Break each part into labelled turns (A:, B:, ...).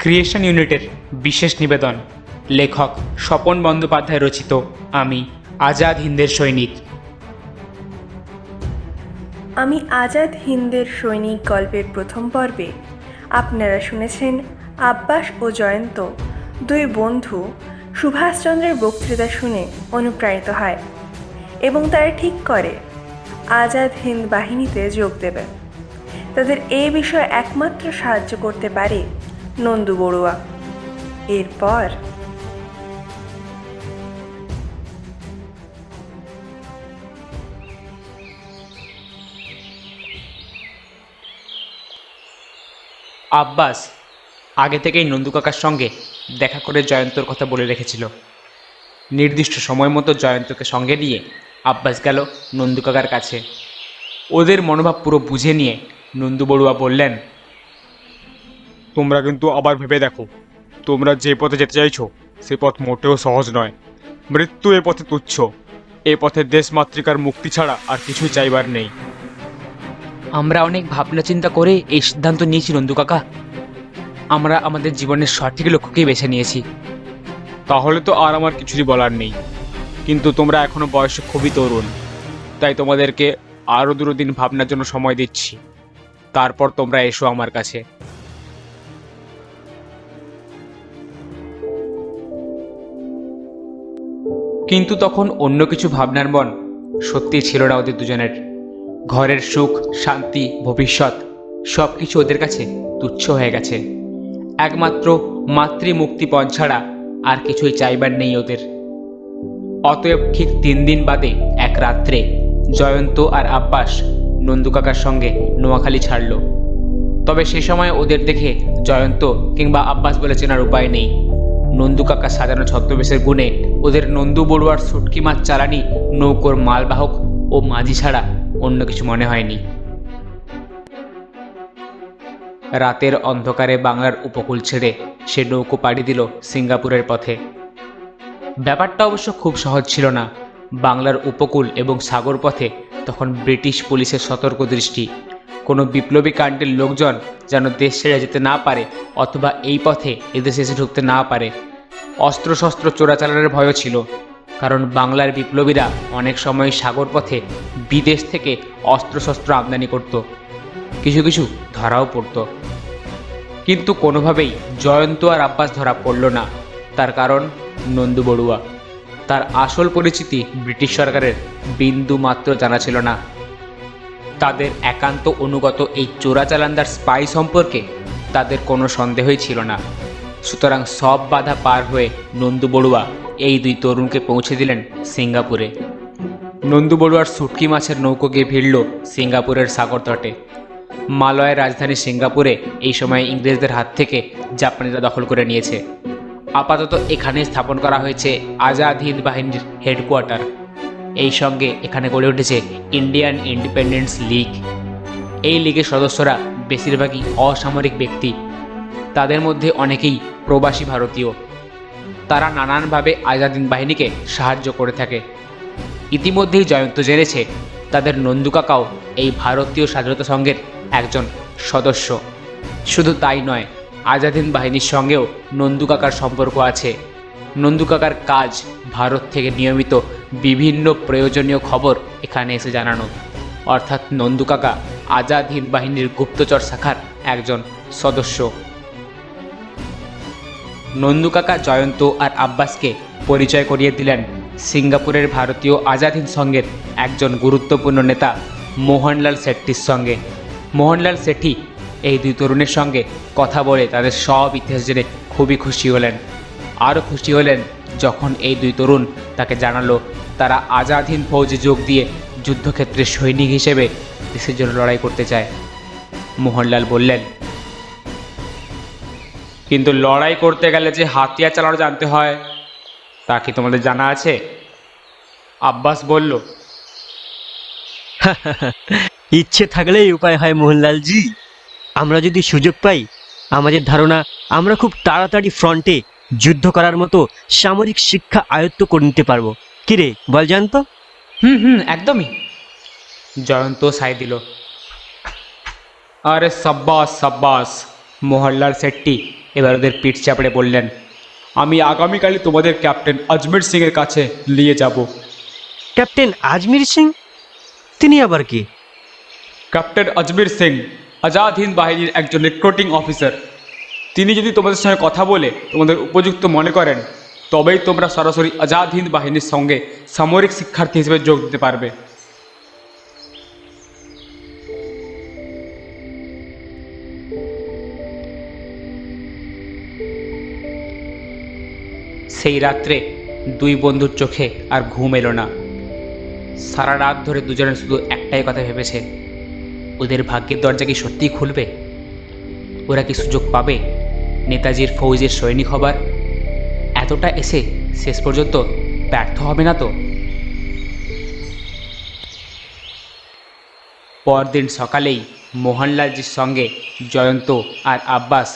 A: Creation ইউনিটের বিশেষ নিবেদন। লেখক স্বপন বন্দ্যোপাধ্যায় রচিত আমি আজাদ হিন্দের সৈনিক।
B: আমি আজাদ হিন্দের সৈনিক গল্পের প্রথম পর্বে আপনারা শুনেছেন আব্বাস ও জয়ন্ত দুই বন্ধু সুভাষচন্দ্রের বক্তৃতা শুনে অনুপ্রাণিত হয় এবং তারা ঠিক করে আজাদ হিন্দ বাহিনীতে যোগ দেবে। তাদের এই বিষয়ে একমাত্র সাহায্য করতে পারে নন্দু বড়ুয়া। এরপর
A: আব্বাস আগে থেকেই নন্দু কাকার সঙ্গে দেখা করে জয়ন্তর কথা বলে রেখেছিল। নির্দিষ্ট সময় মতো জয়ন্তকে সঙ্গে নিয়ে আব্বাস গেল নন্দু কাকার কাছে। ওদের মনোভাব পুরো বুঝে নিয়ে নন্দু বড়ুয়া বললেন,
C: তোমরা কিন্তু আবার ভেবে দেখো, তোমরা যে পথে যেতে চাইছো সে পথ মোটেও সহজ নয়। মৃত্যু এ পথে তুচ্ছ। এ পথে দেশমাতৃকার মুক্তি ছাড়া আর কিছুই চাইবার নেই।
A: আমরা অনেক ভাবনা চিন্তা করে এই সিদ্ধান্ত নিয়েছি নন্দু কাকা। আমরা আমাদের জীবনের সঠিক লক্ষ্যকেই বেছে নিয়েছি।
C: তাহলে তো আর আমার কিছুই বলার নেই, কিন্তু তোমরা এখনো বয়সে খুবই তরুণ, তাই তোমাদেরকে আরও 2 দিন ভাবনার জন্য সময় দিচ্ছি। তারপর তোমরা এসো আমার কাছে।
A: কিন্তু তখন অন্য কিছু ভাবনার মন সত্যি ছিল না ওদের দুজনের। ঘরের সুখ, শান্তি, ভবিষ্যৎ সব কিছু ওদের কাছে তুচ্ছ হয়ে গেছে। একমাত্র মাতৃমুক্তিপণ ছাড়া আর কিছুই চাইবার নেই ওদের। অতএব ঠিক 3 দিন বাদে এক রাত্রে জয়ন্ত আর আব্বাস নন্দু কাকার সঙ্গে নোয়াখালী ছাড়ল। তবে সে সময় ওদের দেখে জয়ন্ত কিংবা আব্বাস বলে চেনার উপায় নেই। নন্দু কাকা সাজানো ছদ্মবেশের গুণে ওদের নন্দু বড়ুয়ার শুটকি মাছ চালানি নৌকোর মালবাহক ও মাঝি ছাড়া অন্য কিছু মনে হয়নি। রাতের অন্ধকারে বাংলার উপকূল ছেড়ে সে নৌকো পাড়ি দিল সিঙ্গাপুরের পথে। ব্যাপারটা অবশ্য খুব সহজ ছিল না। বাংলার উপকূল এবং সাগর পথে তখন ব্রিটিশ পুলিশের সতর্ক দৃষ্টি। কোনো বিপ্লবী কাণ্ডের লোকজন যেন দেশ ছেড়ে যেতে না পারে অথবা এই পথে এদেশে এসে ঢুকতে না পারে। অস্ত্রশস্ত্র চোরাচালানের ভয়ও ছিল, কারণ বাংলার বিপ্লবীরা অনেক সময় সাগর পথে বিদেশ থেকে অস্ত্রশস্ত্র আমদানি করত। কিছু কিছু ধরাও পড়ত। কিন্তু কোনোভাবেই জয়ন্ত আর আব্বাস ধরা পড়ল না। তার কারণ নন্দু বড়ুয়া। তার আসল পরিচিতি ব্রিটিশ সরকারের বিন্দু মাত্র জানা ছিল না। তাদের একান্ত অনুগত এই চোরাচালানদার স্পাই সম্পর্কে তাদের কোনো সন্দেহই ছিল না। সুতরাং সব বাধা পার হয়ে নন্দু বড়ুয়া এই 2 তরুণকে পৌঁছে দিলেন সিঙ্গাপুরে। নন্দু বড়ুয়ার শুটকি মাছের নৌকো গিয়ে ভিড়ল সিঙ্গাপুরের সাগর তটে। মালয়ের রাজধানী সিঙ্গাপুরে এই সময় ইংরেজদের হাত থেকে জাপানিরা দখল করে নিয়েছে। আপাতত এখানে স্থাপন করা হয়েছে আজাদ হিন্দ বাহিনীর হেডকোয়ার্টার। এই সঙ্গে এখানে গড়ে উঠেছে ইন্ডিয়ান ইন্ডিপেন্ডেন্স লীগ। এই লীগের সদস্যরা বেশিরভাগই অসামরিক ব্যক্তি। তাদের মধ্যে অনেকেই প্রবাসী ভারতীয়। তারা নানানভাবে আজাদ হিন্দ বাহিনীকে সাহায্য করে থাকে। ইতিমধ্যেই জয়ন্ত জেনেছে তাদের নন্দু কাকাও এই ভারতীয় স্বাধীনতা সংঘের একজন সদস্য। শুধু তাই নয়, আজাদ হিন্দ বাহিনীর সঙ্গেও নন্দু কাকার সম্পর্ক আছে। নন্দু কাকার কাজ ভারত থেকে নিয়মিত বিভিন্ন প্রয়োজনীয় খবর এখানে এসে জানানো। অর্থাৎ নন্দু কাকা আজাদ হিন্দ বাহিনীর গুপ্তচর শাখার একজন সদস্য। নন্দু কাকা জয়ন্ত আর আব্বাসকে পরিচয় করিয়ে দিলেন সিঙ্গাপুরের ভারতীয় আজাদ হিন্দ সংঘের একজন গুরুত্বপূর্ণ নেতা মোহনলাল শেট্টির সঙ্গে। মোহনলাল শেঠি এই 2 তরুণের সঙ্গে কথা বলে তাদের সব ইতিহাস জেনে খুবই খুশি হলেন। আরও খুশি হলেন যখন এই 2 তরুণ তাকে জানালো তারা আজাদ হিন্দ ফৌজে যোগ দিয়ে যুদ্ধক্ষেত্রে সৈনিক হিসেবে দেশের জন্য লড়াই করতে চায়। মোহনলাল বললেন, কিন্তু লড়াই করতে গেলে যে হাতিয়ার চালানো জানতে হয় তা কি তোমাদের জানা আছে? আব্বাস বলল,
D: ইচ্ছে থাকলেই উপায় হয় মোহনলালজি। আমরা যদি সুযোগ পাই, আমাদের ধারণা আমরা খুব তাড়াতাড়ি ফ্রন্টে যুদ্ধ করার মতো সামরিক শিক্ষা আয়ত্ত করে নিতে পারবো। কিরে বল জানত?
A: একদমই। জয়ন্ত সাই দিল। আরে সাব্বাস সাব্বাস। মোহনলাল শেট্টি এবার ওদের পিঠ চাপড়ে বললেন,
C: আমি আগামীকালই তোমাদের ক্যাপ্টেন আজমের সিংয়ের কাছে নিয়ে যাব।
D: ক্যাপ্টেন আজমির সিং? তিনি আবার কে?
C: ক্যাপ্টেন আজমির সিং আজাদ হিন্দ বাহিনীর একজন রিক্রুটিং অফিসার। তিনি যদি তোমাদের সঙ্গে কথা বলে তোমাদের উপযুক্ত মনে করেন, তবেই তোমরা সরাসরি আজাদ হিন্দ বাহিনীর সঙ্গে সামরিক শিক্ষার্থী হিসেবে যোগ দিতে পারবে।
A: সেই রাত্রে দুই বন্ধুর চোখে আর ঘুম এলো না। সারা রাত ধরে দুজনে শুধু একটাই কথা ভেবেছে, ওদের ভাগ্যের দরজা কি সত্যিই খুলবে? ওরা কি সুযোগ পাবে নেতাজির ফৌজের সৈনিক হবার? এতটা এসে শেষ পর্যন্ত ব্যর্থ হবে না তো? পরদিন সকালেই মোহনলালজির সঙ্গে জয়ন্ত আর আব্বাস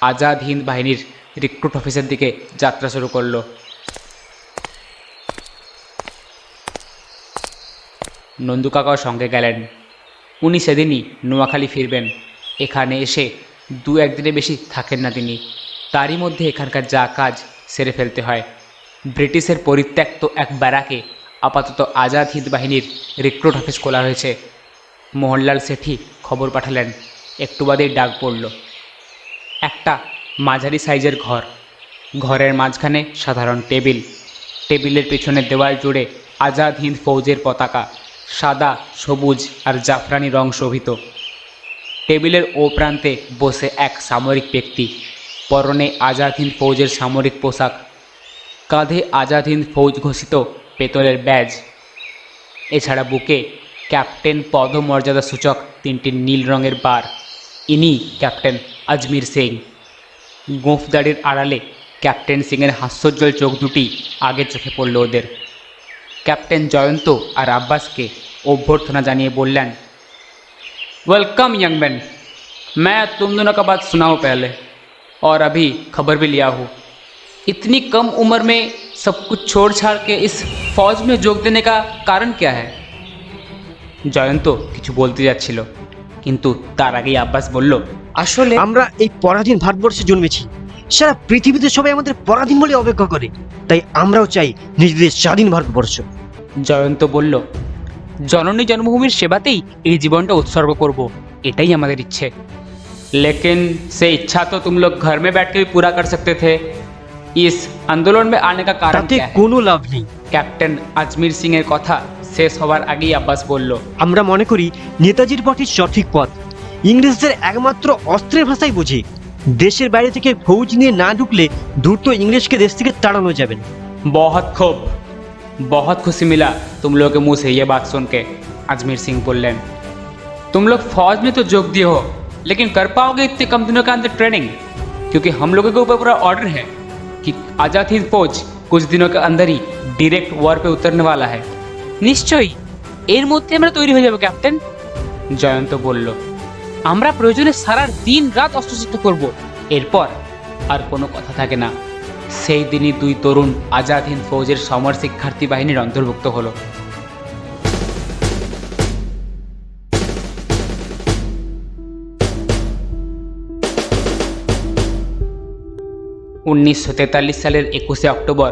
A: আজাদ হিন্দ বাহিনীর রিক্রুট অফিসের দিকে যাত্রা শুরু করলো। নন্দু কাকাও সঙ্গে গেলেন। উনি সেদিনই নোয়াখালী ফিরবেন। এখানে এসে দু একদিনে বেশি থাকেন না তিনি। তারই মধ্যে এখানকার যা কাজ সেরে ফেলতে হয়। ব্রিটিশের পরিত্যক্ত এক ব্যারাকে আপাতত আজাদ হিন্দ বাহিনীর রিক্রুট অফিস খোলা হয়েছে। মোহনলাল সেঠি খবর পাঠালেন। একটু বাদেই ডাক পড়ল। একটা মাঝারি সাইজের ঘর, ঘরের মাঝখানে সাধারণ টেবিল, টেবিলের পেছনের দেওয়াল জুড়ে আজাদ হিন্দ ফৌজের পতাকা, সাদা, সবুজ আর জাফরানি রং শোভিত। টেবিলের ও প্রান্তে বসে এক সামরিক ব্যক্তি, পরনে আজাদ হিন্দ ফৌজের সামরিক পোশাক, কাঁধে আজাদ হিন্দ ফৌজ ঘোষিত পেতলের ব্যাজ, এছাড়া বুকে ক্যাপ্টেন পদমর্যাদা সূচক 3টি নীল রঙের বার। ইনি ক্যাপ্টেন আজমির সিং। গোঁফদাড়ির আড়ালে ক্যাপ্টেন সিংয়ের হাস্যোজ্জ্বল চোখ দুটি আগে চোখে পড়ল ওদের। ক্যাপ্টেন জয়ন্ত আর আব্বাসকে অভ্যর্থনা জানিয়ে বললেন, वेलकम यंग मैन, मैं तुम दोनों का बात सुना हूँ पहले और अभी खबर भी लिया हूँ। इतनी कम उम्र में सब कुछ छोड़ छाड़ के इस फौज में যোগ देने का कारण क्या है? জয়ন্ত কিছু বলতে যাচ্ছিল, কিন্তু তার আগেই আব্বাস বলল, আসলে
D: আমরা এই পরাধীন ভারতবর্ষে জন্মেছি। সারা পৃথিবীতে সবাই আমাদের পরাধীন বলে অপেক্ষা করে, তাই আমরাও চাই নিজেদের স্বাধীন ভারতবর্ষ।
A: জয়ন্ত বলল, জননী জন্মভূমির সেবাতেই এই জীবনটা উৎসর্গ করব, এটাই আমাদের ইচ্ছে। लेकिन से इच्छा तो तुम लोग घर में बैठ के भी पूरा कर सकते थे। इस आंदोलन में आने का कारण
D: তাতে
A: क्या है?
D: কোনো লাভ নেই।
A: ক্যাপ্টেন আজমির সিং এর কথা শেষ হওয়ার আগেই আব্বাস বলল,
D: আমরা মনে করি নেতাজির পথই সঠিক পথ। ইংরেজদের একমাত্র অস্ত্রের ভাষাই বোঝে। দেশের বাইরে থেকে ফৌজ নিয়ে না ঢুকলে দ্রুত ইংরেজকে দেশ থেকে তাড়ানো যাবে না।
A: बहुत खूब, बहुत खुशी मिला तुम लोगों के मुंह से ये बात सुन के। अजमेर सिंह बोलें, तुम लोग फौज में तो जोग दिए हो, लेकिन कर पाओगे इतने कम दिनों के अंदर ट्रेनिंग? क्योंकि हम लोगों के ऊपर पूरा ऑर्डर है कि आजाद हिंद फौज कुछ दिनों के अंदर ही डायरेक्ट वॉर पे उतरने वाला है। নিশ্চয়ই, এর মধ্যে আমরা তৈরি হয়ে যাব ক্যাপ্টেন। জয়ন্ত বলল, আমরা প্রয়োজনে সারা দিন রাত অস্ত্রশিক্ষা করব। এরপর আর কোনো কথা থাকে না। সেই দিনই দুই তরুণ আজাদ হিন্দ ফৌজের সমর শিক্ষার্থী বাহিনীর অন্তর্ভুক্ত হলো। 1943 সালের 21শে অক্টোবর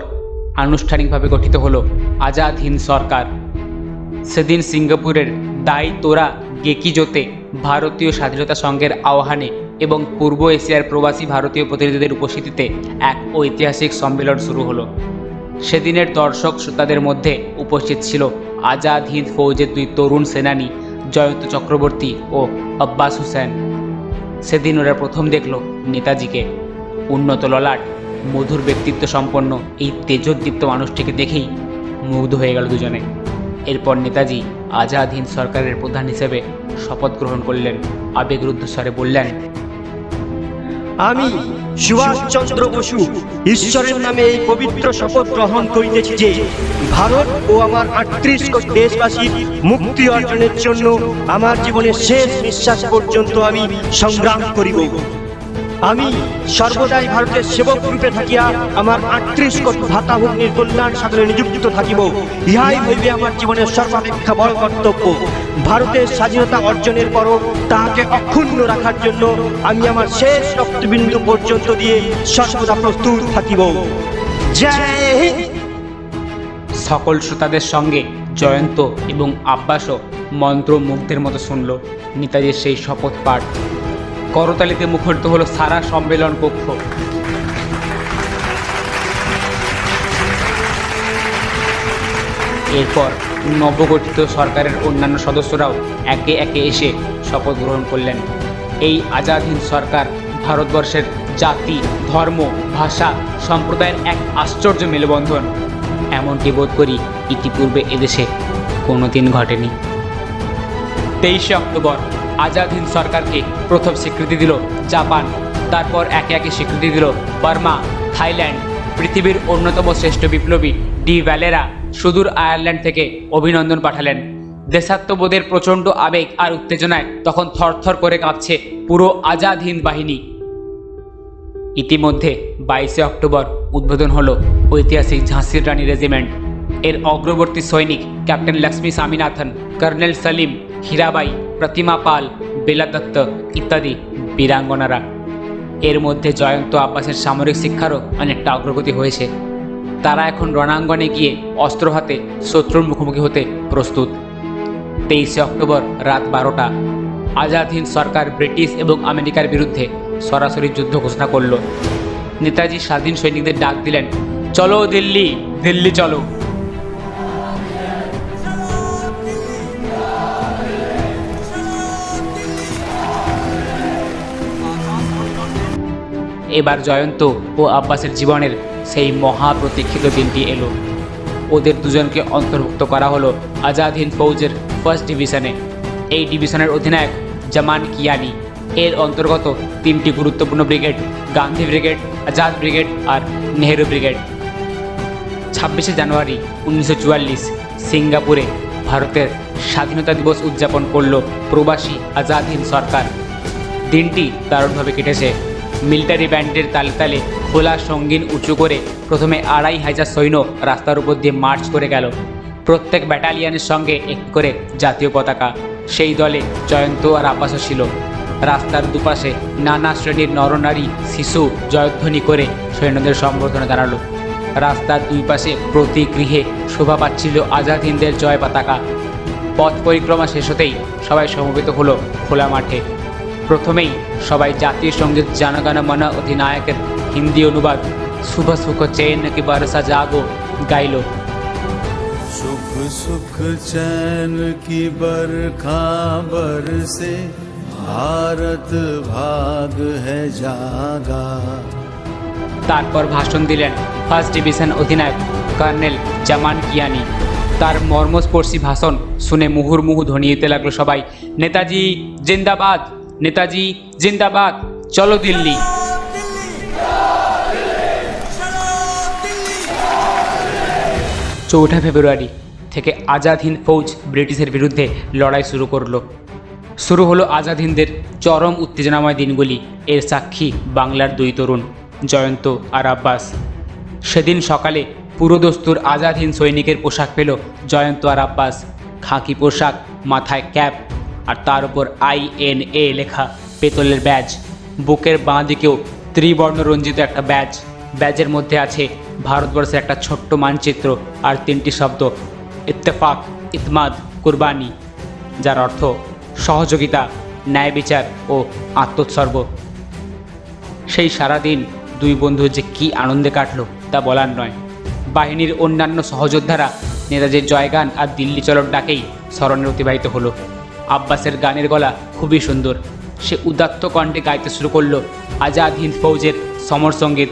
A: আনুষ্ঠানিকভাবে গঠিত হলো আজাদ হিন্দ সরকার। সেদিন সিঙ্গাপুরের দাই তোরা গেকিজোতে ভারতীয় স্বাধীনতা সংঘের আহ্বানে এবং পূর্ব এশিয়ার প্রবাসী ভারতীয় প্রতিনিধিদের উপস্থিতিতে এক ঐতিহাসিক সম্মেলন শুরু হলো। সেদিনের দর্শক শ্রোতাদের মধ্যে উপস্থিত ছিল আজাদ হিন্দ ফৌজের দুই তরুণ সেনানী জয়ন্ত চক্রবর্তী ও আব্বাস হুসেন। সেদিন ওরা প্রথম দেখল নেতাজিকে। উন্নত ললাট, মধুর ব্যক্তিত্ব সম্পন্ন এই তেজোদ্দীপ্ত মানুষটিকে দেখেই মুগ্ধ হয়ে গেল দুজনে। এরপর নেতাজি আজাদ হিন্দ সরকারের প্রধান হিসেবে শপথ গ্রহণ করলেন। আবেগরুদ্ধ স্বরে বললেন,
D: আমি সুভাষচন্দ্র বসু ঈশ্বরের নামে এই পবিত্র শপথ গ্রহণ করিতেছি যে ভারত ও আমার 38 কোটি দেশবাসীর মুক্তি অর্জনের জন্য আমার জীবনের শেষ নিঃশ্বাস পর্যন্ত আমি সংগ্রাম করিব। আমি সর্বদাই ভারতের সেবক রূপে থাকিয়া আমার 38 কোটি ভাতা ভগ্নির কল্যাণ সাধনে নিযুক্ত থাকিব। ইহাই হইবে আমার জীবনের সর্বাপেক্ষা বড় কর্তব্য। ভারতের স্বাধীনতা অর্জনের পরও তাহাকে অক্ষুণ্ণ রাখার জন্য আমি আমার শেষ রক্তবিন্দু পর্যন্ত দিয়ে সর্বদা প্রস্তুত থাকিব। জয় হিন্দ।
A: সকল শ্রোতাদের সঙ্গে জয়ন্ত এবং আব্বাসও মন্ত্রমুগ্ধের মতো শুনল নেতাজির সেই শপথ পাঠ। করতালিতে মুখরিত হলো সারা সম্মেলন কক্ষ। এরপর নবগঠিত সরকারের অন্যান্য সদস্যরাও একে একে এসে শপথ গ্রহণ করলেন। এই আজাদ হিন্দ সরকার ভারতবর্ষের জাতি, ধর্ম, ভাষা, সম্প্রদায়ের এক আশ্চর্য মেলবন্ধন। এমনকি বোধ করি ইতিপূর্বে এদেশে কোনোদিন ঘটেনি। 23শে অক্টোবর আজাদ হিন্দ সরকারকে প্রথম স্বীকৃতি দিল জাপান, তারপর একে একে স্বীকৃতি দিল বার্মা, থাইল্যান্ড। পৃথিবীর অন্যতম শ্রেষ্ঠ বিপ্লবী ডি ভ্যালেরা সুদূর আয়ারল্যান্ড থেকে অভিনন্দন পাঠালেন। দেশাত্মবোধের প্রচণ্ড আবেগ আর উত্তেজনায় তখন থরথর করে কাঁপছে পুরো আজাদ হিন্দ বাহিনী। ইতিমধ্যে 22শে অক্টোবর উদ্বোধন হলো ঐতিহাসিক ঝাঁসির রানী রেজিমেন্ট। এর অগ্রবর্তী সৈনিক ক্যাপ্টেন লক্ষ্মী স্বামীনাথন, কর্নেল সলিম, হীরাবাই, প্রতিমা পাল, বেলা দত্ত ইত্যাদি বীরাঙ্গনারা। এর মধ্যে জয়ন্ত আব্বাসের সামরিক শিক্ষারও অনেকটা অগ্রগতি হয়েছে। তারা এখন রণাঙ্গনে গিয়ে অস্ত্র হাতে শত্রুর মুখোমুখি হতে প্রস্তুত। 23শে অক্টোবর রাত 12টা আজাদ হিন্দ সরকার ব্রিটিশ এবং আমেরিকার বিরুদ্ধে সরাসরি যুদ্ধ ঘোষণা করল। নেতাজি স্বাধীন সৈনিকদের ডাক দিলেন, চলো দিল্লি, দিল্লি চলো। এবার জয়ন্ত ও আব্বাসের জীবনের সেই মহাপ্রতীক্ষিত দিনটি এলো। ওদের দুজনকে অন্তর্ভুক্ত করা হলো আজাদ হিন্দ ফৌজের ফার্স্ট ডিভিশনে। এই ডিভিশনের অধিনায়ক জামান কিয়ানি। এর অন্তর্গত 3টি গুরুত্বপূর্ণ brigade, Gandhi brigade, Azad brigade আর নেহেরু ব্রিগেড। 26শে জানুয়ারি 1944 সিঙ্গাপুরে ভারতের স্বাধীনতা দিবস উদযাপন করল প্রবাসী আজাদ হিন্দ সরকার। দিনটি দারুণভাবে কেটেছে। মিলিটারি ব্যান্ডের তালে তালে খোলা সঙ্গীন উঁচু করে প্রথমে 2500 সৈন্য রাস্তার উপর দিয়ে মার্চ করে গেল। প্রত্যেক ব্যাটালিয়নের সঙ্গে একটি করে জাতীয় পতাকা। সেই দলে জয়ন্ত আর আব্বাসও ছিল। রাস্তার দুপাশে নানা শ্রেণীর নরনারী, শিশু জয়ধ্বনি করে সৈন্যদের সম্বর্ধনা জানালো। রাস্তার দুই পাশে প্রতি গৃহে শোভা পাচ্ছিল আজাদ হিন্দের জয় পতাকা। পথ পরিক্রমা শেষ হতেই সবাই সমবেত হলো খোলা মাঠে। প্রথমেই সবাই জাতীয় সঙ্গীত জনগণ মন অধিনায়কের হিন্দি অনুবাদ শুভ সুখ চैन की बरसा जागो গাইল।
E: सुख सुख चैन की बरखा बरसे भारत भाग है जागा।
A: তারপর ভাষণ দিলেন ফার্স্ট ডিভিশন অধিনায়ক কর্নেল জামান কিয়ানি। তার মর্মস্পর্শী ভাষণ শুনে মুহুর্মুহু ধ্বনি দিতে লাগলো সবাই, নেতাজি জিন্দাবাদ, নেতাজি জিন্দাবাদ, চলো দিল্লি। 4 ফেব্রুয়ারি থেকে আজাদ হিন্দ ফৌজ ব্রিটিশের বিরুদ্ধে লড়াই শুরু করলো। শুরু হলো আজাদ হিন্দের চরম উত্তেজনাময় দিনগুলি। এর সাক্ষী বাংলার 2 তরুণ, জয়ন্ত আর আব্বাস। সেদিন সকালে পুরোদস্তুর আজাদ হিন্দ সৈনিকের পোশাক পেল জয়ন্ত আর আব্বাস। খাকি পোশাক, মাথায় ক্যাপ আর তার উপর INA লেখা পেতলের ব্যাজ। বুকের বাঁ দিকেও ত্রিবর্ণ রঞ্জিত একটা ব্যাজ। ব্যাজের মধ্যে আছে ভারতবর্ষের একটা ছোট্ট মানচিত্র আর 3টি শব্দ, ইত্তেফাক, ইতমাদ, কুরবানি, যার অর্থ সহযোগিতা, ন্যায় বিচার ও আত্মোৎসর্গ। সেই সারাদিন 2 বন্ধু যে কী আনন্দে কাটল তা বলার নয়। বাহিনীর অন্যান্য সহযোদ্ধারা নেতাজির জয়গান আর দিল্লি চলোর ডাকেই স্মরণে অতিবাহিত হলো। আব্বাসের গানের গলা খুবই সুন্দর। সে উদাত্ত কণ্ঠে গাইতে শুরু করলো আজাদ হিন্দ ফৌজের সমর সঙ্গীত।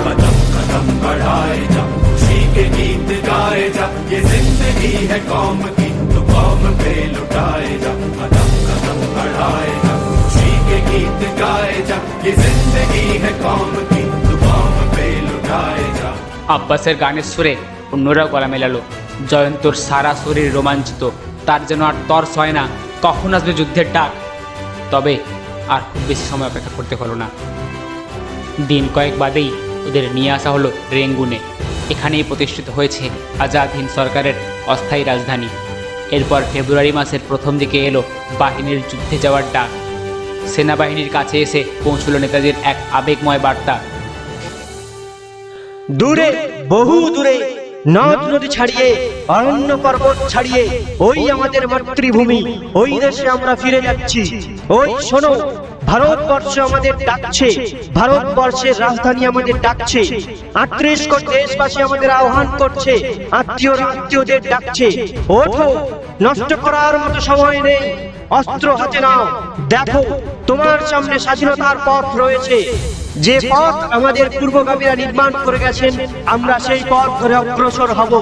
F: कदम कदम बढ़ाए जा, खुशी के गीत गाए जा, ये जिंदगी है कौम की तो कौम पे लुटाए जा। कदम कदम बढ़ाए जा, खुशी के गीत गाए जा, ये जिंदगी है कौम की तो कौम पे लुटाए जा।
A: আব্বাসের গানের সুরে অন্যরাও গলা মেলালো। জয়ন্তর সারা শরীর রোমাঞ্চিত। তার যেন আর তর্স হয় না কখন আসবে যুদ্ধের ডাক। তবে আর খুব বেশি সময় অপেক্ষা করতে হলো না। দিন কয়েক বাদেই ওদের নিয়ে আসা হলো রেঙ্গুনে। এখানেই প্রতিষ্ঠিত হয়েছে আজাদ হিন্দ সরকারের অস্থায়ী রাজধানী। এরপর ফেব্রুয়ারি মাসের প্রথম দিকে এলো বাহিনীর যুদ্ধে যাওয়ার ডাক। সেনাবাহিনীর কাছে এসে পৌঁছল নেতাজির এক আবেগময় বার্তা।
D: দূরে, বহু দূরে, নদ নদী ছাড়িয়ে, অরণ্য পর্বত ছাড়িয়ে, ওই আমাদের মাতৃভূমি, ওই দেশে আমরা ফিরে যাচ্ছি। ওই শোনো, ভারতবর্ষ আমাদের ডাকছে, ভারতবর্ষের রাজধানী আমাদের ডাকছে। 38 কোটি দেশবাসী আমাদের আহ্বান করছে, আত্মীয়রা আত্মীয়দের ডাকছে। ওঠো, নষ্ট করার মতো সময় নেই, অস্ত্র হাতে নাও। দেখো, তোমার সামনে স্বাধীনতার পথ রয়েছে। যে পথ আমাদের পূর্বগামীরা নির্মাণ করে গেছেন, আমরা সেই পথ ধরে অগ্রসর হব।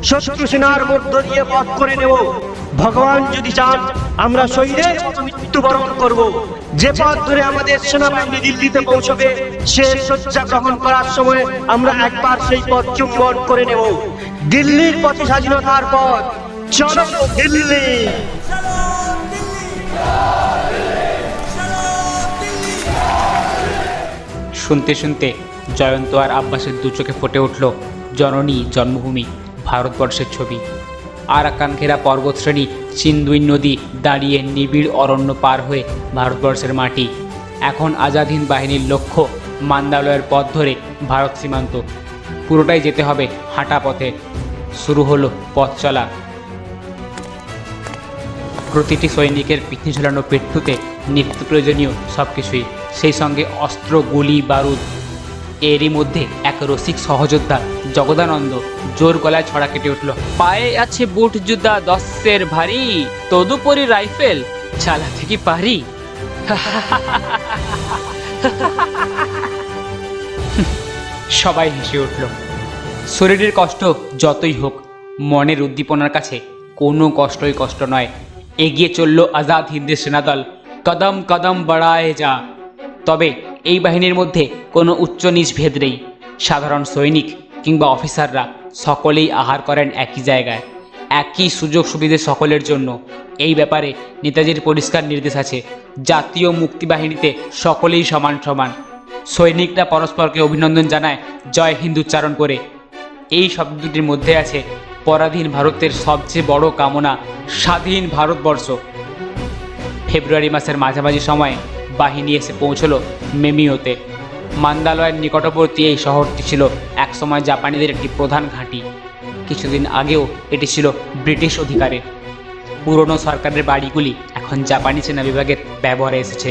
D: শত্রু সেনার মধ্য দিয়ে পথ করে নেব। ভগবান যদি চান, আমরা শহীদের মতো মৃত্যুবরণ করব। যে পথ ধরে আমাদের সেনাবাহিনী দিল্লিতে পৌঁছবে, শেষ শয্যা গ্রহণ করার সময় আমরা একবার সেই পথ চুম্বন করে নেব। দিল্লির পথে স্বাধীনতার পথ, চলো দিল্লি।
A: শুনতে শুনতে জয়ন্ত আর আব্বাসের দু চোখে ফুটে উঠল জননী জন্মভূমি ভারতবর্ষের ছবি। আরাকান ঘেরা পর্বতশ্রেণী, সিন্ধুই নদী দাঁড়িয়ে নিবিড় অরণ্য পার হয়ে ভারতবর্ষের মাটি। এখন আজাদ হিন্দ বাহিনীর লক্ষ্য মান্দালয়ের পথ ধরে ভারত সীমান্ত। পুরোটাই যেতে হবে হাঁটা পথে। শুরু হলো পথ চলা। প্রতিটি সৈনিকের পিঠে ঝুলানো পেট্টুতে নিত্য প্রয়োজনীয় সব কিছুই, সেই সঙ্গে অস্ত্র, গুলি, বারুদ। এরই মধ্যে এক রসিক সহযোদ্ধা জগদানন্দ জোর গলায় ছড়া কেটে উঠল। পায়ে আছে বুট জুতা 10 ভারী, তদুপরি রাইফেল, চালাতে কি পারি? সবাই হেসে উঠল। শরীরের কষ্ট যতই হোক, মনের উদ্দীপনার কাছে কোনো কষ্টই কষ্ট নয়। এগিয়ে চলল আজাদ হিন্দের সেনাদল, কদম কদম বাড়ায় যা। তবে এই বাহিনীর মধ্যে কোনো উচ্চ নীচ ভেদ নেই। সাধারণ সৈনিক কিংবা অফিসাররা সকলেই আহার করেন একই জায়গায়। একই সুযোগ সুবিধে সকলের জন্য। এই ব্যাপারে নেতাজির পরিষ্কার নির্দেশ আছে। জাতীয় মুক্তি বাহিনীতে সকলেই সমান সমান। সৈনিকরা পরস্পরকে অভিনন্দন জানায় জয় হিন্দ উচ্চারণ করে। এই শব্দ দুটির মধ্যে আছে পরাধীন ভারতের সবচেয়ে বড় কামনা, স্বাধীন ভারতবর্ষ। ফেব্রুয়ারি মাসের মাঝামাঝি সময়ে বাহিনী এসে পৌঁছল মেমিওতে। মান্দালয়ের নিকটবর্তী এই শহরটি ছিল একসময় জাপানিদের একটি প্রধান ঘাঁটি। কিছুদিন আগেও এটি ছিল ব্রিটিশ অধিকারে। পুরনো সরকারের বাড়িগুলি এখন জাপানি সেনা বিভাগের ব্যবহারে এসেছে।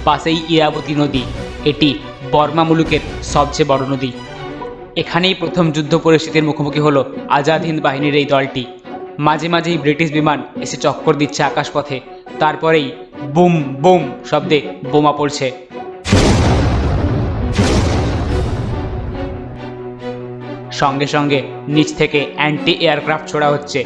A: পাশেই ইরাবতী নদী, এটি বর্মা মুলুকের সবচেয়ে বড় নদী। এখানেই প্রথম যুদ্ধ পরিস্থিতির মুখোমুখি হলো আজাদ হিন্দ বাহিনীর এই দলটি। মাঝে মাঝেই ব্রিটিশ বিমান এসে চক্কর দিচ্ছে আকাশপথে। তারপরেই বুম বুম শব্দে বোমা পড়ছে। সঙ্গে সঙ্গে নিচ থেকে অ্যান্টি এয়ারক্রাফট ছোড়া হচ্ছে।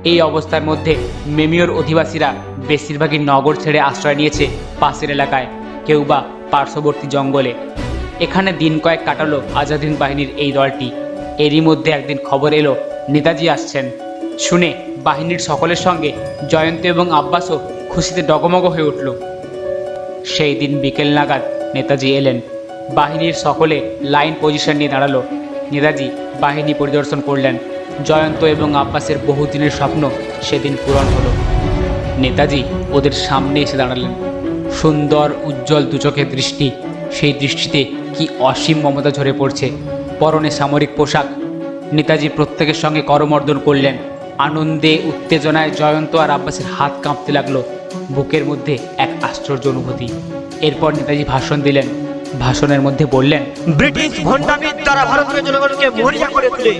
A: এই অবস্থার মধ্যে মেমিওর অধিবাসীরা বেশিরভাগই নগর ছেড়ে আশ্রয় নিয়েছে পাশের এলাকায়, কেউ বা পার্শ্ববর্তী জঙ্গলে। এখানে দিন কয়েক কাটালো আজাদ হিন্দ বাহিনীর এই দলটি। এরই মধ্যে একদিন খবর এলো নেতাজি আসছেন। শুনে বাহিনীর সকলের সঙ্গে জয়ন্ত এবং আব্বাসও খুশিতে ডগমগ হয়ে উঠল। সেই দিন বিকেল নাগাদ নেতাজি এলেন। বাহিনীর সকলে লাইন পজিশন নিয়ে দাঁড়ালো। নেতাজি বাহিনী পরিদর্শন করলেন। জয়ন্ত এবং আব্বাসের বহুদিনের স্বপ্ন সেদিন পূরণ হলো। নেতাজি ওদের সামনে এসে দাঁড়ালেন। সুন্দর উজ্জ্বল দুচোখের দৃষ্টি, সেই দৃষ্টিতে কি অসীম মমতা ঝরে পড়ছে। পরনে সামরিক পোশাক। নেতাজি প্রত্যেকের সঙ্গে করমর্দন করলেন। আনন্দে উত্তেজনায় জয়ন্ত আর আব্বাসের হাত কাঁপতে লাগলো। বুকের মধ্যে এক আশ্চর্য অনুভূতি। এরপর নেতাজি ভাষণ দিলেন। ভাষণের মধ্যে বললেন,
D: ব্রিটিশ ভণ্ডামির দ্বারা ভারতের জনগণকে মরিয়া করে তোলে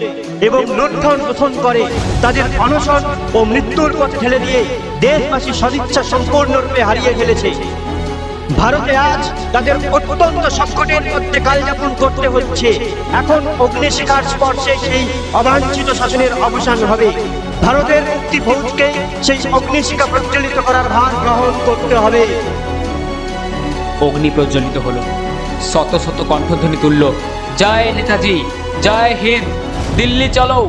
D: এবং লুণ্ঠন শোষণ করে, তাদের অনশন ও মৃত্যুর পথে ঠেলে দিয়ে দেশবাসী সদিচ্ছা সম্পূর্ণরূপে হারিয়ে ফেলেছে। ভারতে আজ তাদের অত্যন্ত সংকটের মধ্যে কালযাপন করতে হচ্ছে। এখন অগ্নিশিখার স্পর্শে সেই অবাঞ্ছিত শাসনের অবসান হবে। ভারতের মুক্তি ফৌজকে সেই অগ্নিশিখা প্রজ্বলিত করার ভার গ্রহণ করতে হবে।
A: অগ্নি প্রজ্বলিত হলো। শত শত কণ্ঠধ্বনি তুলল, জয় নেতাজি, জয় হিন্দ, দিল্লি চলো।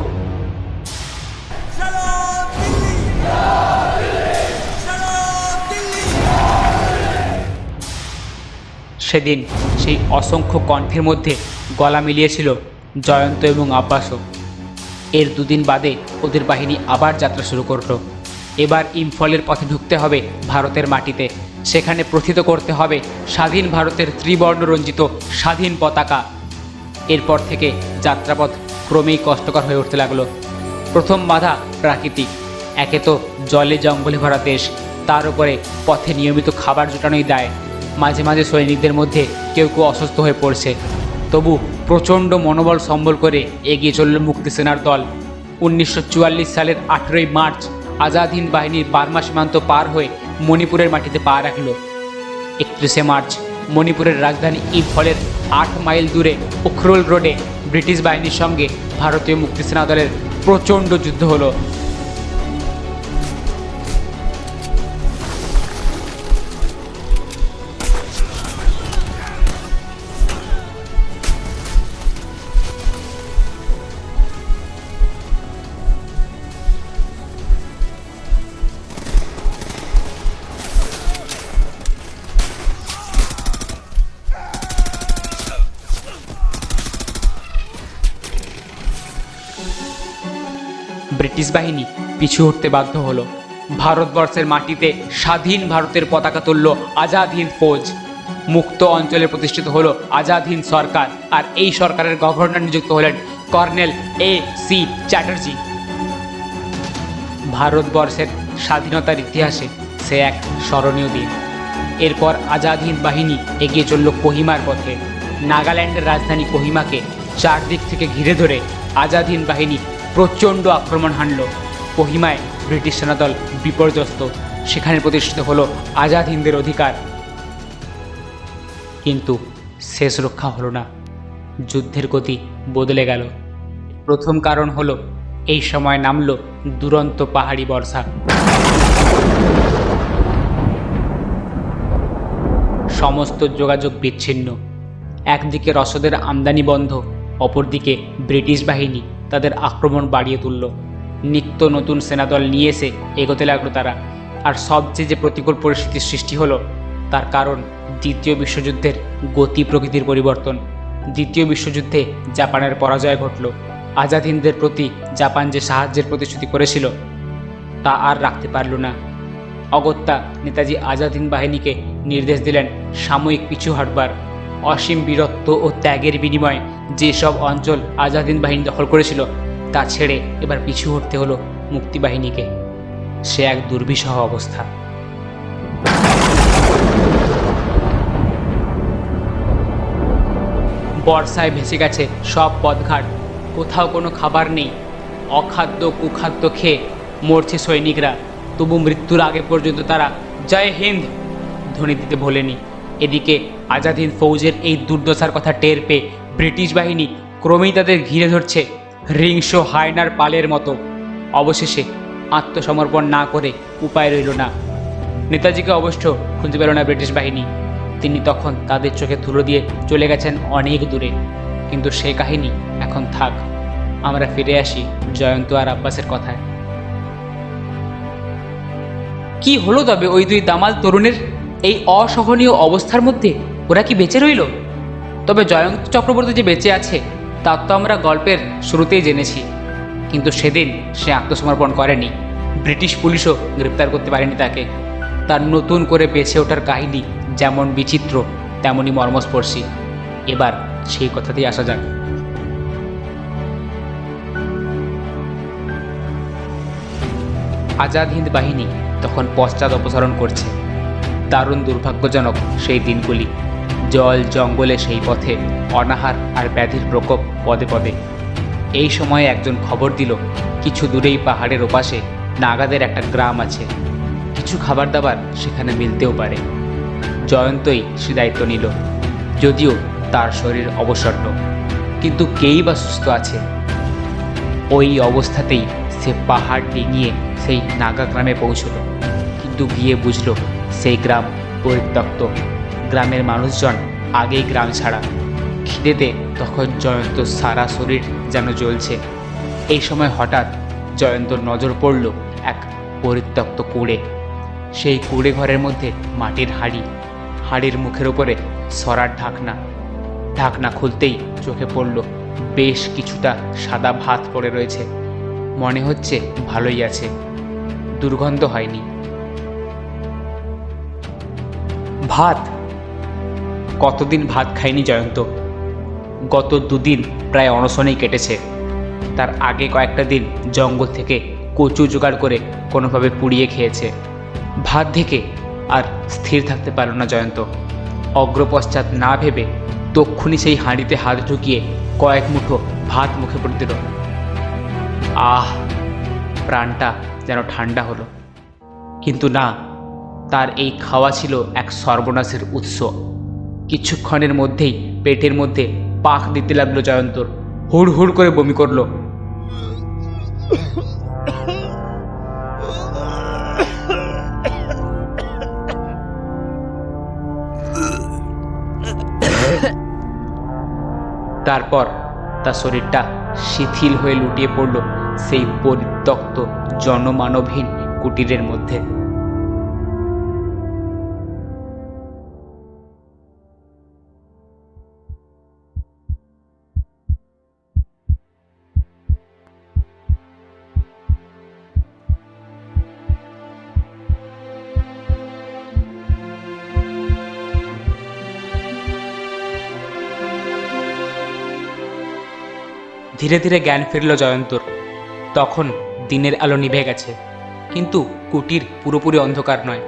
A: সেদিন সেই অসংখ্য কণ্ঠের মধ্যে গলা মিলিয়েছিল জয়ন্ত এবং আব্বাসও। এর দুদিন বাদে ওদের বাহিনী আবার যাত্রা শুরু করলো। এবার ইম্ফলের পথে ঢুকতে হবে ভারতের মাটিতে, সেখানে প্রথিত করতে হবে স্বাধীন ভারতের ত্রিবর্ণ রঞ্জিত স্বাধীন পতাকা। এরপর থেকে যাত্রাপথ ক্রমেই কষ্টকর হয়ে উঠতে লাগলো। প্রথম বাধা প্রাকৃতিক। একে তো জলে জঙ্গলে ভরা দেশ, তার উপরে পথে নিয়মিত খাবার জোটানোই দায়। মাঝে মাঝে সৈনিকদের মধ্যে কেউ কেউ অসুস্থ হয়ে পড়ছে। তবু প্রচণ্ড মনোবল সম্বল করে এগিয়ে চলল মুক্তি সেনার দল। 1944 সালের 18ই মার্চ আজাদ হিন্দ বাহিনীর বার্মা সীমান্ত পার হয়ে মণিপুরের মাটিতে পা রাখল। 31শে মার্চ মণিপুরের রাজধানী ইম্ফলের 8 মাইল দূরে উখরুল রোডে ব্রিটিশ বাহিনীর সঙ্গে ভারতীয় মুক্তি সেনা দলের প্রচণ্ড যুদ্ধ হলো। ব্রিটিশ বাহিনী পিছু হটতে বাধ্য হলো। ভারতবর্ষের মাটিতে স্বাধীন ভারতের পতাকা তুলল আজাদ হিন্দ ফৌজ। মুক্ত অঞ্চলে প্রতিষ্ঠিত হলো আজাদ হিন্দ সরকার, আর এই সরকারের গভর্নর নিযুক্ত হলেন কর্নেল A.C. চ্যাটার্জি। ভারতবর্ষের স্বাধীনতার ইতিহাসে সে এক স্মরণীয় দিন। এরপর আজাদ হিন্দ বাহিনী এগিয়ে চলল কোহিমার পথে। নাগাল্যান্ডের রাজধানী কোহিমাকে চারদিক থেকে ঘিরে ধরে আজাদ হিন্দ বাহিনী প্রচণ্ড আক্রমণ হানল। কোহিমায় ব্রিটিশ সেনাদল বিপর্যস্ত। সেখানে প্রতিষ্ঠিত হলো আজাদ হিন্দের অধিকার। কিন্তু শেষ রক্ষা হলো না, যুদ্ধের গতি বদলে গেল। প্রথম কারণ হলো এই সময় নামল দুরন্ত পাহাড়ি বর্ষা। সমস্ত যোগাযোগ বিচ্ছিন্ন। একদিকে রসদের আমদানি বন্ধ, অপরদিকে ব্রিটিশ বাহিনী তাদের আক্রমণ বাড়িয়ে তুলল। নিত্য নতুন সেনাদল নিয়ে এসে এগোতে লাগলো তারা। আর সবচেয়ে যে প্রতিকূল পরিস্থিতির সৃষ্টি হলো তার কারণ দ্বিতীয় বিশ্বযুদ্ধের গতি প্রকৃতির পরিবর্তন। দ্বিতীয় বিশ্বযুদ্ধে জাপানের পরাজয় ঘটল। আজাদ হিন্দের প্রতি জাপান যে সাহায্যের প্রতিশ্রুতি করেছিল তা আর রাখতে পারল না। অগত্যা নেতাজি আজাদ হিন্দ বাহিনীকে নির্দেশ দিলেন সাময়িক পিছু হটবার। অসীম বীরত্ব ও ত্যাগের বিনিময়ে যেসব অঞ্চল আজাদ হিন্দ বাহিনী দখল করেছিল তা ছেড়ে এবার পিছু হটতে হলো মুক্তি বাহিনীকে। সে এক দুর্বিষহ অবস্থা। বর্ষায় ভেসে গেছে সব পথঘাট, কোথাও কোনো খাবার নেই। অখাদ্য কুখাদ্য খেয়ে মরছে সৈনিকরা, তবু মৃত্যুর আগে পর্যন্ত তারা জয় হিন্দ ধ্বনি দিতে ভোলেনি। এদিকে আজাদ হিন্দ ফৌজের এই দুর্দশার কথা টের পেয়ে ব্রিটিশ বাহিনী ক্রমেই তাদের ঘিরে ধরছে হিংস্র হায়নার পালের মতো। অবশেষে আত্মসমর্পণ না করে উপায় রইল না। নেতাজিকে অবশ্য খুঁজে পেল না ব্রিটিশ বাহিনী। তিনি তখন তাদের চোখে ধুলো দিয়ে চলে গেছেন অনেক দূরে। কিন্তু সেই কাহিনী এখন থাক, আমরা ফিরে আসি জয়ন্ত আর আব্বাসের কথায়। কি হলো তবে ওই দুই দামাল তরুণের এই অসহনীয় অবস্থার মধ্যে? ওরা কি বেঁচে রইল? তবে জয়ন্ত চক্রবর্তী যে বেঁচে আছে তা তো আমরা গল্পের শুরুতেই জেনেছি। কিন্তু সেদিন সে আত্মসমর্পণ করেনি। ব্রিটিশ পুলিশও গ্রেপ্তার করতে পারেনি তাকে। তার নতুন করে বেঁচে ওঠার কাহিনী যেমন বিচিত্র তেমনই মর্মস্পর্শী। এবার সেই কথাতেই আসা যাক। আজাদ হিন্দ বাহিনী তখন পশ্চাৎ অপসারণ করছে। দারুণ দুর্ভাগ্যজনক সেই দিনগুলি। জল জঙ্গলে সেই পথে অনাহার আর ব্যাধির প্রকোপ পদে পদে। এই সময়ে একজন খবর দিল কিছু দূরেই পাহাড়ের ওপাশে নাগাদের একটা গ্রাম আছে, কিছু খাবার দাবার সেখানে মিলতেও পারে। জয়ন্তই সে দায়িত্ব নিল। যদিও তার শরীর অবসন্ন, কিন্তু কেই বা সুস্থ আছে। ওই অবস্থাতেই সে পাহাড় ডিঙিয়ে সেই নাগা গ্রামে পৌঁছল। কিন্তু গিয়ে বুঝল সেই গ্রাম পরিত্যক্ত। গ্রামের মানুষজন আগেই গ্রাম ছাড়া। খিদেতে তখন জয়ন্ত সারা শরীর যেন জ্বলছে। এই সময় হঠাৎ জয়ন্তর নজর পড়ল এক পরিত্যক্ত কুঁড়ে। সেই কুঁড়ে ঘরের মধ্যে মাটির হাঁড়ির মুখের উপরে সরার ঢাকনা। ঢাকনা খুলতেই চোখে পড়ল বেশ কিছুটা সাদা ভাত পড়ে রয়েছে। মনে হচ্ছে ভালোই আছে, দুর্গন্ধ হয়নি। ভাত! কতদিন ভাত খায়নি জয়ন্ত। গত 2 দিন প্রায় অনশনেই কেটেছে। তার আগে কয়েকটা দিন জঙ্গল থেকে কচু জোগাড় করে কোনোভাবে পুড়িয়ে খেয়েছে। ভাত দেখে আর স্থির থাকতে পারল না জয়ন্ত। অগ্রপশ্চাৎ না ভেবে তক্ষুনি সেই হাঁড়িতে হাত ঢুকিয়ে কয়েক মুঠো ভাত মুখে পড়ে দিল। আহ! প্রাণটা যেন ঠান্ডা হলো। কিন্তু না, তার এই খাওয়া ছিল এক সর্বনাশের উৎস। কিছুক্ষণের মধ্যেই পেটের মধ্যে পাক দিতে লাগলো জয়ন্তর। হুড় হুড় করে বমি করলো। তারপর তার শরীরটা শিথিল হয়ে লুটিয়ে পড়ল সেই পরিত্যক্ত জনমানবহীন কুটিরের মধ্যে। ধীরে ধীরে জ্ঞান ফিরল জয়ন্তর। তখন দিনের আলো নিভে গেছে, কিন্তু কুটির পুরোপুরি অন্ধকার নয়।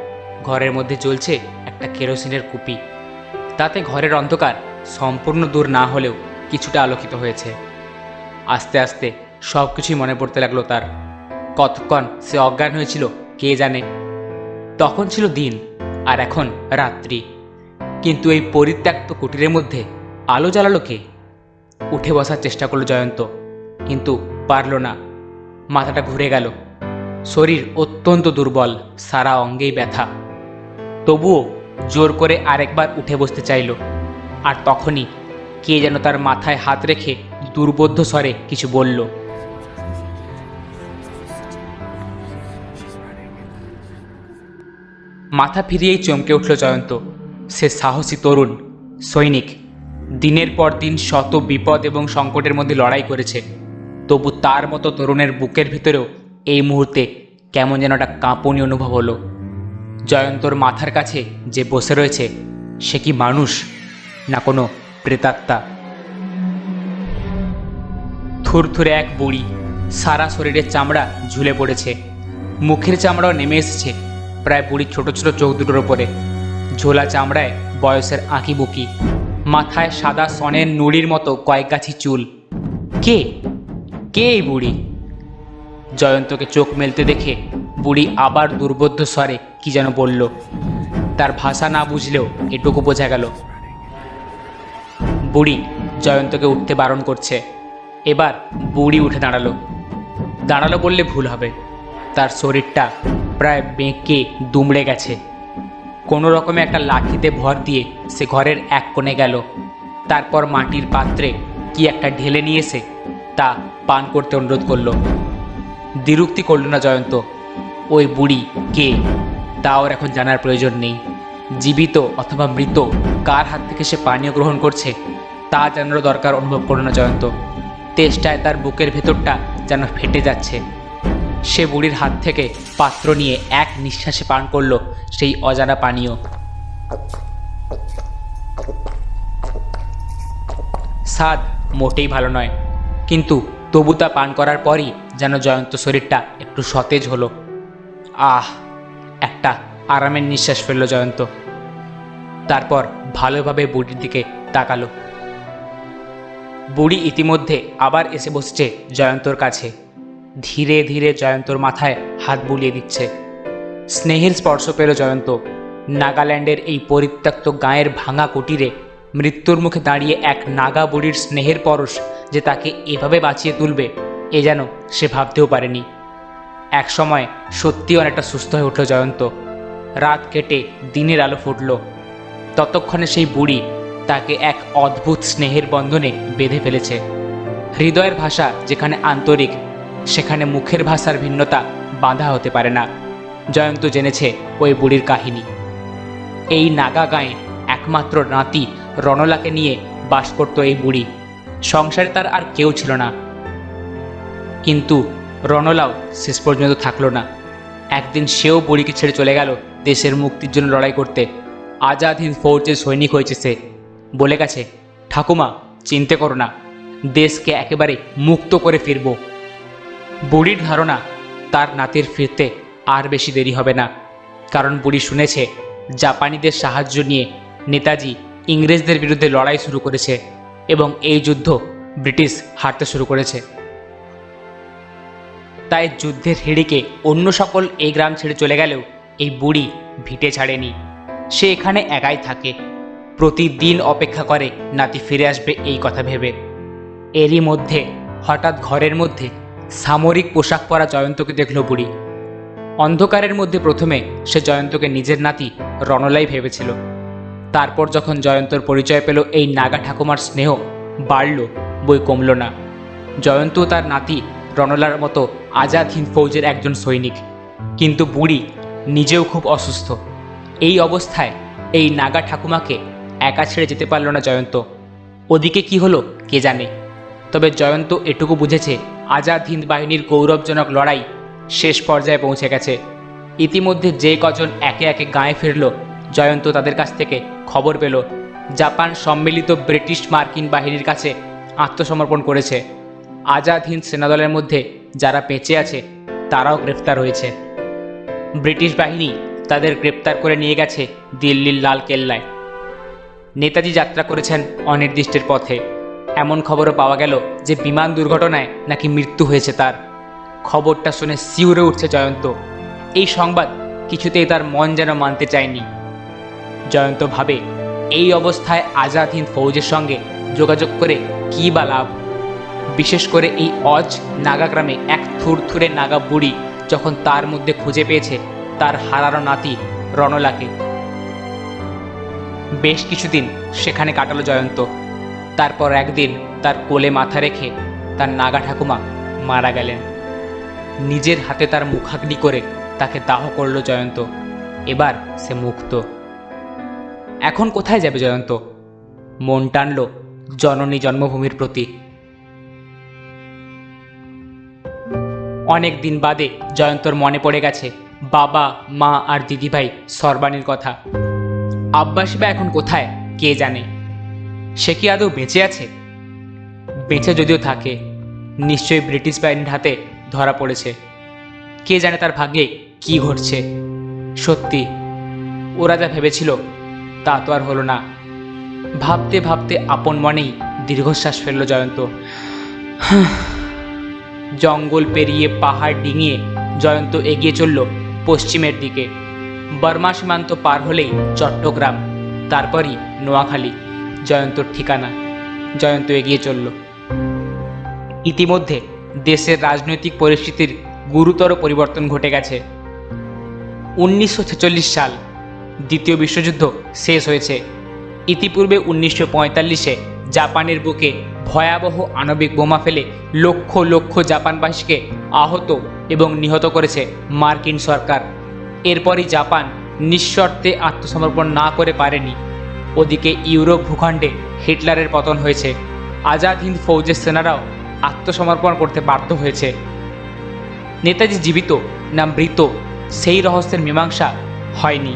A: ঘরের মধ্যে জ্বলছে একটা কেরোসিনের কুপি। তাতে ঘরের অন্ধকার সম্পূর্ণ দূর না হলেও কিছুটা আলোকিত হয়েছে। আস্তে আস্তে সব কিছুই মনে পড়তে লাগলো তার। কতক্ষণ সে অজ্ঞান হয়েছিল কে জানে। তখন ছিল দিন আর এখন রাত্রি, কিন্তু এই পরিত্যক্ত কুটিরের মধ্যে আলো জ্বালালো কে? উঠে বসার চেষ্টা করলো জয়ন্ত, কিন্তু পারল না। মাথাটা ঘুরে গেল। শরীর অত্যন্ত দুর্বল, সারা অঙ্গেই ব্যথা। তবুও জোর করে আরেকবার উঠে বসতে চাইল। আর তখনই কে যেন তার মাথায় হাত রেখে দুর্বোধ্য স্বরে কিছু বলল। মাথা ফিরিয়েই চমকে উঠল জয়ন্ত। সে সাহসী তরুণ সৈনিক, দিনের পর দিন শত বিপদ এবং সংকটের মধ্যে লড়াই করেছে। তবু তার মতো তরুণের বুকের ভিতরেও এই মুহূর্তে কেমন যেন একটা কাঁপুনি অনুভব হলো। জয়ন্তর মাথার কাছে যে বসে রয়েছে সে কি মানুষ না কোনো প্রেতাত্মা? থুরথুরে এক বুড়ি, সারা শরীরের চামড়া ঝুলে পড়েছে, মুখের চামড়াও নেমে এসেছে প্রায় বুড়ির ছোট ছোট চোখ দুটোর ওপরে। ঝোলা চামড়ায় বয়সের আঁকিবুকি, মাথায় সাদা সনের নুড়ির মতো কয়েক গাছি চুল। কে কে এই বুড়ি? জয়ন্তকে চোখ মেলতে দেখে বুড়ি আবার দুর্বোধ্য স্বরে কি যেন বলল। তার ভাষা না বুঝলেও এটুকু বোঝা গেল বুড়ি জয়ন্তকে উঠতে বারণ করছে। এবার বুড়ি উঠে দাঁড়ালো বললে ভুল হবে। তার শরীরটা প্রায় বেঁকে দুমড়ে গেছে। কোনো রকমে একটা লাঠিতে ভর দিয়ে সে ঘরের এক কোণে গেল। তারপর মাটির পাত্রে কি একটা ঢেলে নিয়ে এসে তা পান করতে অনুরোধ করলো। দ্বিরুক্তি করল না জয়ন্ত। ওই বুড়ি কে তা ওর এখন জানার প্রয়োজন নেই। জীবিত অথবা মৃত কার হাত থেকে সে পানীয় গ্রহণ করছে তা জানার দরকার অনুভব করল না জয়ন্ত। তেষ্টায় তার বুকের ভেতরটা যেন ফেটে যাচ্ছে। সে বুড়ির হাত থেকে পাত্র নিয়ে এক নিঃশ্বাসে পান করল সেই অজানা পানীয়। স্বাদ মোটেই ভালো নয়, কিন্তু তবু তা পান করার পরই যেন জয়ন্ত শরীরটা একটু সতেজ হলো। আহ! একটা আরামের নিঃশ্বাস ফেলল জয়ন্ত। তারপর ভালোভাবে বুড়ির দিকে তাকালো। বুড়ি ইতিমধ্যে আবার এসে বসছে জয়ন্তর কাছে। ধীরে ধীরে জয়ন্তর মাথায় হাত বুলিয়ে দিচ্ছে। স্নেহের স্পর্শ পেল জয়ন্ত। নাগাল্যান্ডের এই পরিত্যক্ত গাঁয়ের ভাঙা কুটিরে মৃত্যুর মুখে দাঁড়িয়ে এক নাগা বুড়ির স্নেহের পরশ যে তাকে এভাবে বাঁচিয়ে তুলবে এ যেন সে ভাবতেও পারেনি। এক সময় সত্যি অনেকটা সুস্থ হয়ে উঠল জয়ন্ত। রাত কেটে দিনের আলো ফুটল। ততক্ষণে সেই বুড়ি তাকে এক অদ্ভুত স্নেহের বন্ধনে বেঁধে ফেলেছে। হৃদয়ের ভাষা যেখানে আন্তরিক, সেখানে মুখের ভাষার ভিন্নতা বাঁধা হতে পারে না। জয়ন্ত জেনেছে ওই বুড়ির কাহিনী। এই নাগা গাঁয়ে একমাত্র নাতি রণলাকে নিয়ে বাস করত এই বুড়ি। সংসারে তার আর কেউ ছিল না। কিন্তু রণলাও শেষ পর্যন্ত থাকলো না। একদিন সেও বুড়িকে ছেড়ে চলে গেল দেশের মুক্তির জন্য লড়াই করতে। আজাদ হিন্দ ফৌজের সৈনিক হয়েছে সে। বলে গেছে, ঠাকুমা চিন্তা করো না, দেশকে একেবারে মুক্ত করে ফিরব। বুড়ির ধারণা তার নাতির ফিরতে আর বেশি দেরি হবে না, কারণ বুড়ি শুনেছে জাপানিদের সাহায্য নিয়ে নেতাজি ইংরেজদের বিরুদ্ধে লড়াই শুরু করেছে এবং এই যুদ্ধ ব্রিটিশ হারতে শুরু করেছে। তাই যুদ্ধের হিড়িকে অন্য সকল এই গ্রাম ছেড়ে চলে গেলেও এই বুড়ি ভিটে ছাড়েনি। সে এখানে একাই থাকে, প্রতিদিন অপেক্ষা করে নাতি ফিরে আসবে এই কথা ভেবে। এরই মধ্যে হঠাৎ ঘরের মধ্যে সামরিক পোশাক পরা জয়ন্তকে দেখল বুড়ি। অন্ধকারের মধ্যে প্রথমে সে জয়ন্তকে নিজের নাতি রণলাই ভেবেছিল। তারপর যখন জয়ন্তর পরিচয় পেল এই নাগা ঠাকুমার স্নেহ বাড়ল, বই কমল না। জয়ন্ত তার নাতি রণলার মতো আজাদ হিন্দ ফৌজের একজন সৈনিক, কিন্তু বুড়ি নিজেও খুব অসুস্থ। এই অবস্থায় এই নাগা ঠাকুমাকে একা ছেড়ে যেতে পারল না জয়ন্ত। ওদিকে কি হলো কে জানে, তবে জয়ন্ত এটুকু বুঝেছে আজাদ হিন্দ বাহিনীর গৌরবজনক লড়াই শেষ পর্যায়ে পৌঁছে গেছে। ইতিমধ্যে যে কজন একে একে গাঁয়ে ফিরল, জয়ন্ত তাদের কাছ থেকে খবর পেল জাপান সম্মিলিত ব্রিটিশ মার্কিন বাহিনীর কাছে আত্মসমর্পণ করেছে। আজাদ হিন্দ সেনাদলের মধ্যে যারা বেঁচে আছে তারাও গ্রেফতার হয়েছে। ব্রিটিশ বাহিনী তাদের গ্রেপ্তার করে নিয়ে গেছে দিল্লির লাল কেল্লায়। নেতাজি যাত্রা করেছেন অনির্দিষ্টের পথে। এমন খবরও পাওয়া গেল যে বিমান দুর্ঘটনায় নাকি মৃত্যু হয়েছে তার। খবরটা শুনে শিউরে উঠছে জয়ন্ত। এই সংবাদ কিছুতেই তার মন যেন মানতে চায়নি। জয়ন্ত ভাবে, এই অবস্থায় আজাদ হিন্দ ফৌজের সঙ্গে যোগাযোগ করে কী বা লাভ? বিশেষ করে এই অজ নাগা গ্রামে এক থুরথুরে নাগা বুড়ি যখন তার মধ্যে খুঁজে পেয়েছে তার হারানো নাতি রণলাকে। বেশ কিছুদিন সেখানে কাটালো জয়ন্ত। তারপর একদিন তার কোলে মাথা রেখে তার নাগা ঠাকুমা মারা গেলেন। নিজের হাতে তার মুখাগ্নি করে তাকে দাহ করল জয়ন্ত। এবার সে মুক্ত। এখন কোথায় যাবে জয়ন্ত? মন টানল জননী জন্মভূমির প্রতি। অনেক দিন বাদে জয়ন্তর মনে পড়ে গেছে বাবা, মা আর দিদিভাই সর্বাণীর কথা। আব্বাসী বা এখন কোথায় কে জানে? সে কি আদৌ বেঁচে আছে? বেঁচে যদিও থাকে, নিশ্চয়ই ব্রিটিশ বাহিনীর হাতে ধরা পড়েছে। কে জানে তার ভাগ্যে কি ঘটছে। সত্যি ওরা যা ভেবেছিল তা তো আর হলো না। ভাবতে ভাবতে আপন মনেই দীর্ঘশ্বাস ফেলল জয়ন্ত। জঙ্গল পেরিয়ে পাহাড় ডিঙিয়ে জয়ন্ত এগিয়ে চলল পশ্চিমের দিকে। বর্মা সীমান্ত পার হলেই চট্টগ্রাম, তারপরই নোয়াখালী জয়ন্তর ঠিকানা। জয়ন্ত এগিয়ে চলল। ইতিমধ্যে দেশের রাজনৈতিক পরিস্থিতির গুরুতর পরিবর্তন ঘটে গেছে। 1946 সাল, দ্বিতীয় বিশ্বযুদ্ধ শেষ হয়েছে। ইতিপূর্বে 1945-এ জাপানের বুকে ভয়াবহ আণবিক বোমা ফেলে লক্ষ লক্ষ জাপানবাসীকে আহত এবং নিহত করেছে মার্কিন সরকার। এরপরই জাপান নিঃশর্তে আত্মসমর্পণ না করে পারেনি। ওদিকে ইউরোপ ভূখণ্ডে হিটলারের পতন হয়েছে। আজাদ হিন্দ ফৌজের সেনারাও আত্মসমর্পণ করতে বাধ্য হয়েছে। নেতাজি জীবিত না মৃত সেই রহস্যের মীমাংসা হয়নি।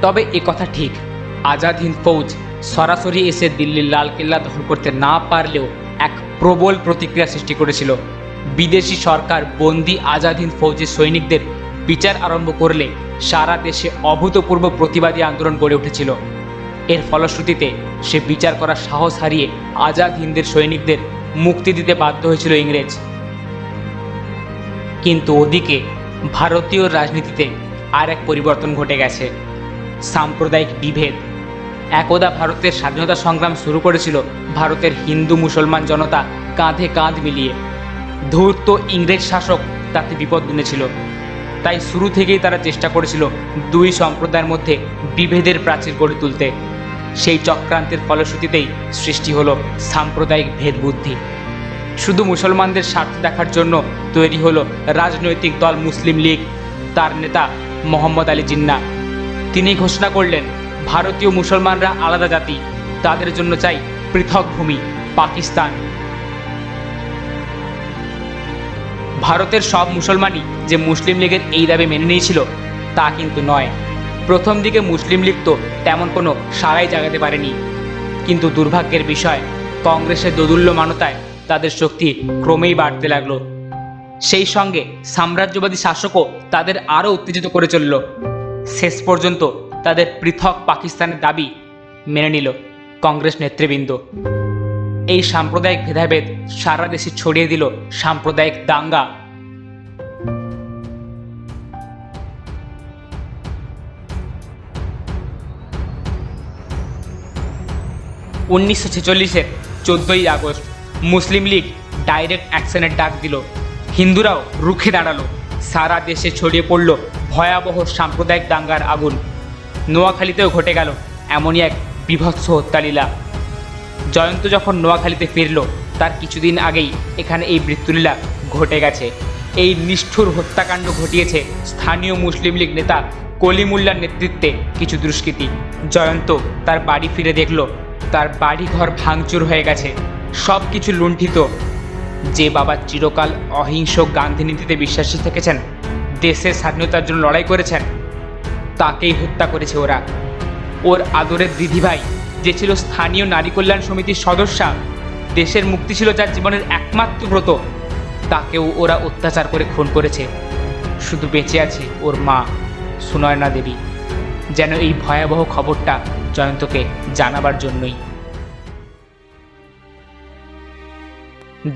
A: তবে এ কথা ঠিক, আজাদ হিন্দ ফৌজ সরাসরি এসে দিল্লির লালকেল্লা দখল করতে না পারলেও এক প্রবল প্রতিক্রিয়া সৃষ্টি করেছিল। বিদেশি সরকার বন্দী আজাদ হিন্দ ফৌজের সৈনিকদের বিচার আরম্ভ করলে সারা দেশে অভূতপূর্ব প্রতিবাদী আন্দোলন গড়ে উঠেছিল। এর ফলশ্রুতিতে সে বিচার করার সাহস হারিয়ে আজাদ হিন্দের সৈনিকদের মুক্তি দিতে বাধ্য হয়েছিল ইংরেজ। কিন্তু ওদিকে ভারতীয় রাজনীতিতে আর এক পরিবর্তন ঘটে গেছে, সাম্প্রদায়িক বিভেদ। একদা ভারতের স্বাধীনতা সংগ্রাম শুরু করেছিল ভারতের হিন্দু মুসলমান জনতা কাঁধে কাঁধ মিলিয়ে। ধূর্ত ইংরেজ শাসক তাতে বিপদ গুনেছিল। তাই শুরু থেকেই তারা চেষ্টা করেছিল দুই সম্প্রদায়ের মধ্যে বিভেদের প্রাচীর গড়ে তুলতে। সেই চক্রান্তের ফলশ্রুতিতেই সৃষ্টি হলো সাম্প্রদায়িক ভেদবুদ্ধি। শুধু মুসলমানদের স্বার্থ দেখার জন্য তৈরি হলো রাজনৈতিক দল মুসলিম লীগ। তার নেতা মোহাম্মদ আলী জিন্নাহ, তিনি ঘোষণা করলেন ভারতীয় মুসলমানরা আলাদা জাতি, তাদের জন্য চাই পৃথক ভূমি পাকিস্তান। ভারতের সব মুসলমানই যে মুসলিম লীগের এই দাবি মেনে নিয়েছিল তা কিন্তু নয়। প্রথম দিকে মুসলিম লীগ তো তেমন কোনো সাড়াই জাগাতে পারেনি, কিন্তু দুর্ভাগ্যের বিষয় কংগ্রেসের দোদুল্যমানতায় তাদের শক্তি ক্রমেই বাড়তে লাগলো। সেই সঙ্গে সাম্রাজ্যবাদী শাসকও তাদের আরও উত্তেজিত করে চলল। শেষ পর্যন্ত তাদের পৃথক পাকিস্তানের দাবি মেনে নিল কংগ্রেস নেতৃবৃন্দ। এই সাম্প্রদায়িক ভেদাভেদ সারা দেশে ছড়িয়ে দিল সাম্প্রদায়িক দাঙ্গা। উনিশশো ছেচল্লিশের 14ই আগস্ট মুসলিম লীগ ডাইরেক্ট অ্যাকশনের ডাক দিল। হিন্দুরাও রুখে দাঁড়ালো। সারা দেশে ছড়িয়ে পড়ল ভয়াবহ সাম্প্রদায়িক দাঙ্গার আগুন। নোয়াখালীতেও ঘটে গেল এমনই এক বীভৎস হত্যালীলা। জয়ন্ত যখন নোয়াখালীতে ফিরল তার কিছুদিন আগেই এখানে এই মৃত্যুলীলা ঘটে গেছে। এই নিষ্ঠুর হত্যাকাণ্ড ঘটিয়েছে স্থানীয় মুসলিম লীগ নেতা কলিমুল্লার নেতৃত্বে কিছু দুষ্কৃতী। জয়ন্ত তার বাড়ি ফিরে দেখল তার বাড়িঘর ভাঙচুর হয়ে গেছে, সব কিছু লুণ্ঠিত। যে বাবা চিরকাল অহিংস গান্ধী নীতিতে বিশ্বাসী থেকেছেন, দেশের স্বাধীনতার জন্য লড়াই করেছেন, তাকেই হত্যা করেছে ওরা। ওর আদরের দিদিভাই যে ছিল স্থানীয় নারী কল্যাণ সমিতির সদস্যা, দেশের মুক্তি ছিল যার জীবনের একমাত্র ব্রত, তাকেও ওরা অত্যাচার করে খুন করেছে। শুধু বেঁচে আছে ওর মা সুনয়না দেবী, যেন এই ভয়াবহ খবরটা জয়ন্তকে জানাবার জন্যই।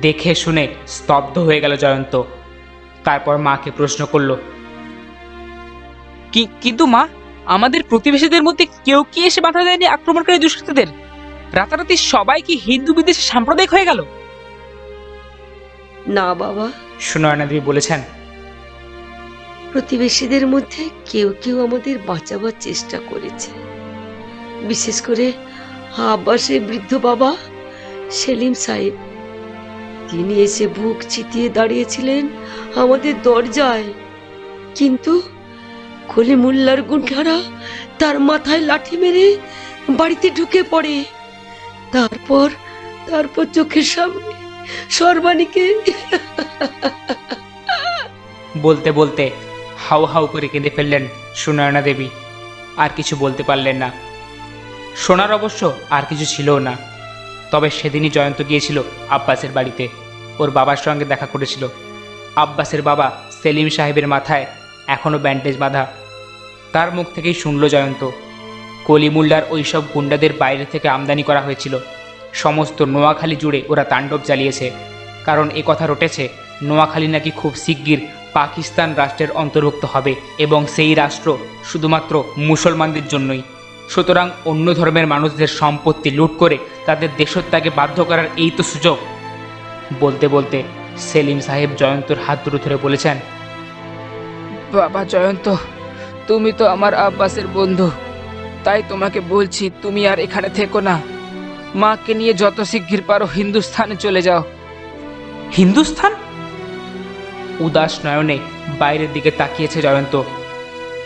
A: দেখে শুনে স্তব্ধ হয়ে গেল জয়ন্ত। তারপর মাকে প্রশ্ন করল, কিন্তু মা, আমাদের প্রতিবেশীদের মধ্যে কেউ কি এসে বাধা দেয়নি আক্রমণকারী দুষ্কৃতীদের? রাতারাতি সবাই কি হিন্দু বিদ্বেষী সাম্প্রদায়িক হয়ে গেল?
G: না বাবা,
A: সুনয়না দেবী বলেছেন,
G: প্রতিবেশীদের মধ্যে কেউ কেউ আমাদের বাঁচাবার চেষ্টা করেছে, বিশেষ করে আব্বাসের বৃদ্ধ বাবা সেলিম সাহেব। তিনি এসে বুক চিতিয়ে দাঁড়িয়েছিলেন আমাদের দরজায়, কিন্তু কলিমুল্লার গুন্ডারা তার মাথায় লাঠি মেরে বাড়িতে ঢুকে পড়ে। তারপর চোখের সামনে সর্বাণীকে।
A: বলতে বলতে হাউ হাউ করে কেঁদে ফেললেন সুনয়না দেবী। আর কিছু বলতে পারলেন না। শোনার অবশ্য আর কিছু ছিলও না। তবে সেদিনই জয়ন্ত গিয়েছিল আব্বাসের বাড়িতে, ওর বাবার সঙ্গে দেখা করেছিল। আব্বাসের বাবা সেলিম সাহেবের মাথায় এখনও ব্যান্ডেজ বাঁধা। তার মুখ থেকেই শুনল জয়ন্ত, কলিমুল্লার ওই সব গুন্ডাদের বাইরে থেকে আমদানি করা হয়েছিল। সমস্ত নোয়াখালী জুড়ে ওরা তাণ্ডব চালিয়েছে, কারণ এ কথা রটেছে নোয়াখালী নাকি খুব শিগগির পাকিস্তান রাষ্ট্রের অন্তর্ভুক্ত হবে, এবং সেই রাষ্ট্র শুধুমাত্র মুসলমানদের জন্যই। সুতরাং অন্য ধর্মের মানুষদের সম্পত্তি লুট করে তাদের দেশত্যাগে বাধ্য করার এই তো সুযোগ। বলতে বলতে সেলিম সাহেব জয়ন্তর হাত দুটো ধরে বলেছেন,
H: বাবা জয়ন্ত, তুমি তো আমার আব্বাসের বন্ধু, তাই তোমাকে বলছি তুমি আর এখানে থেকো না। মাকে নিয়ে যত শিগগির পারো হিন্দুস্থানে চলে যাও।
A: হিন্দুস্থান? উদাস নয়নে বাইরের দিকে তাকিয়েছে জয়ন্ত।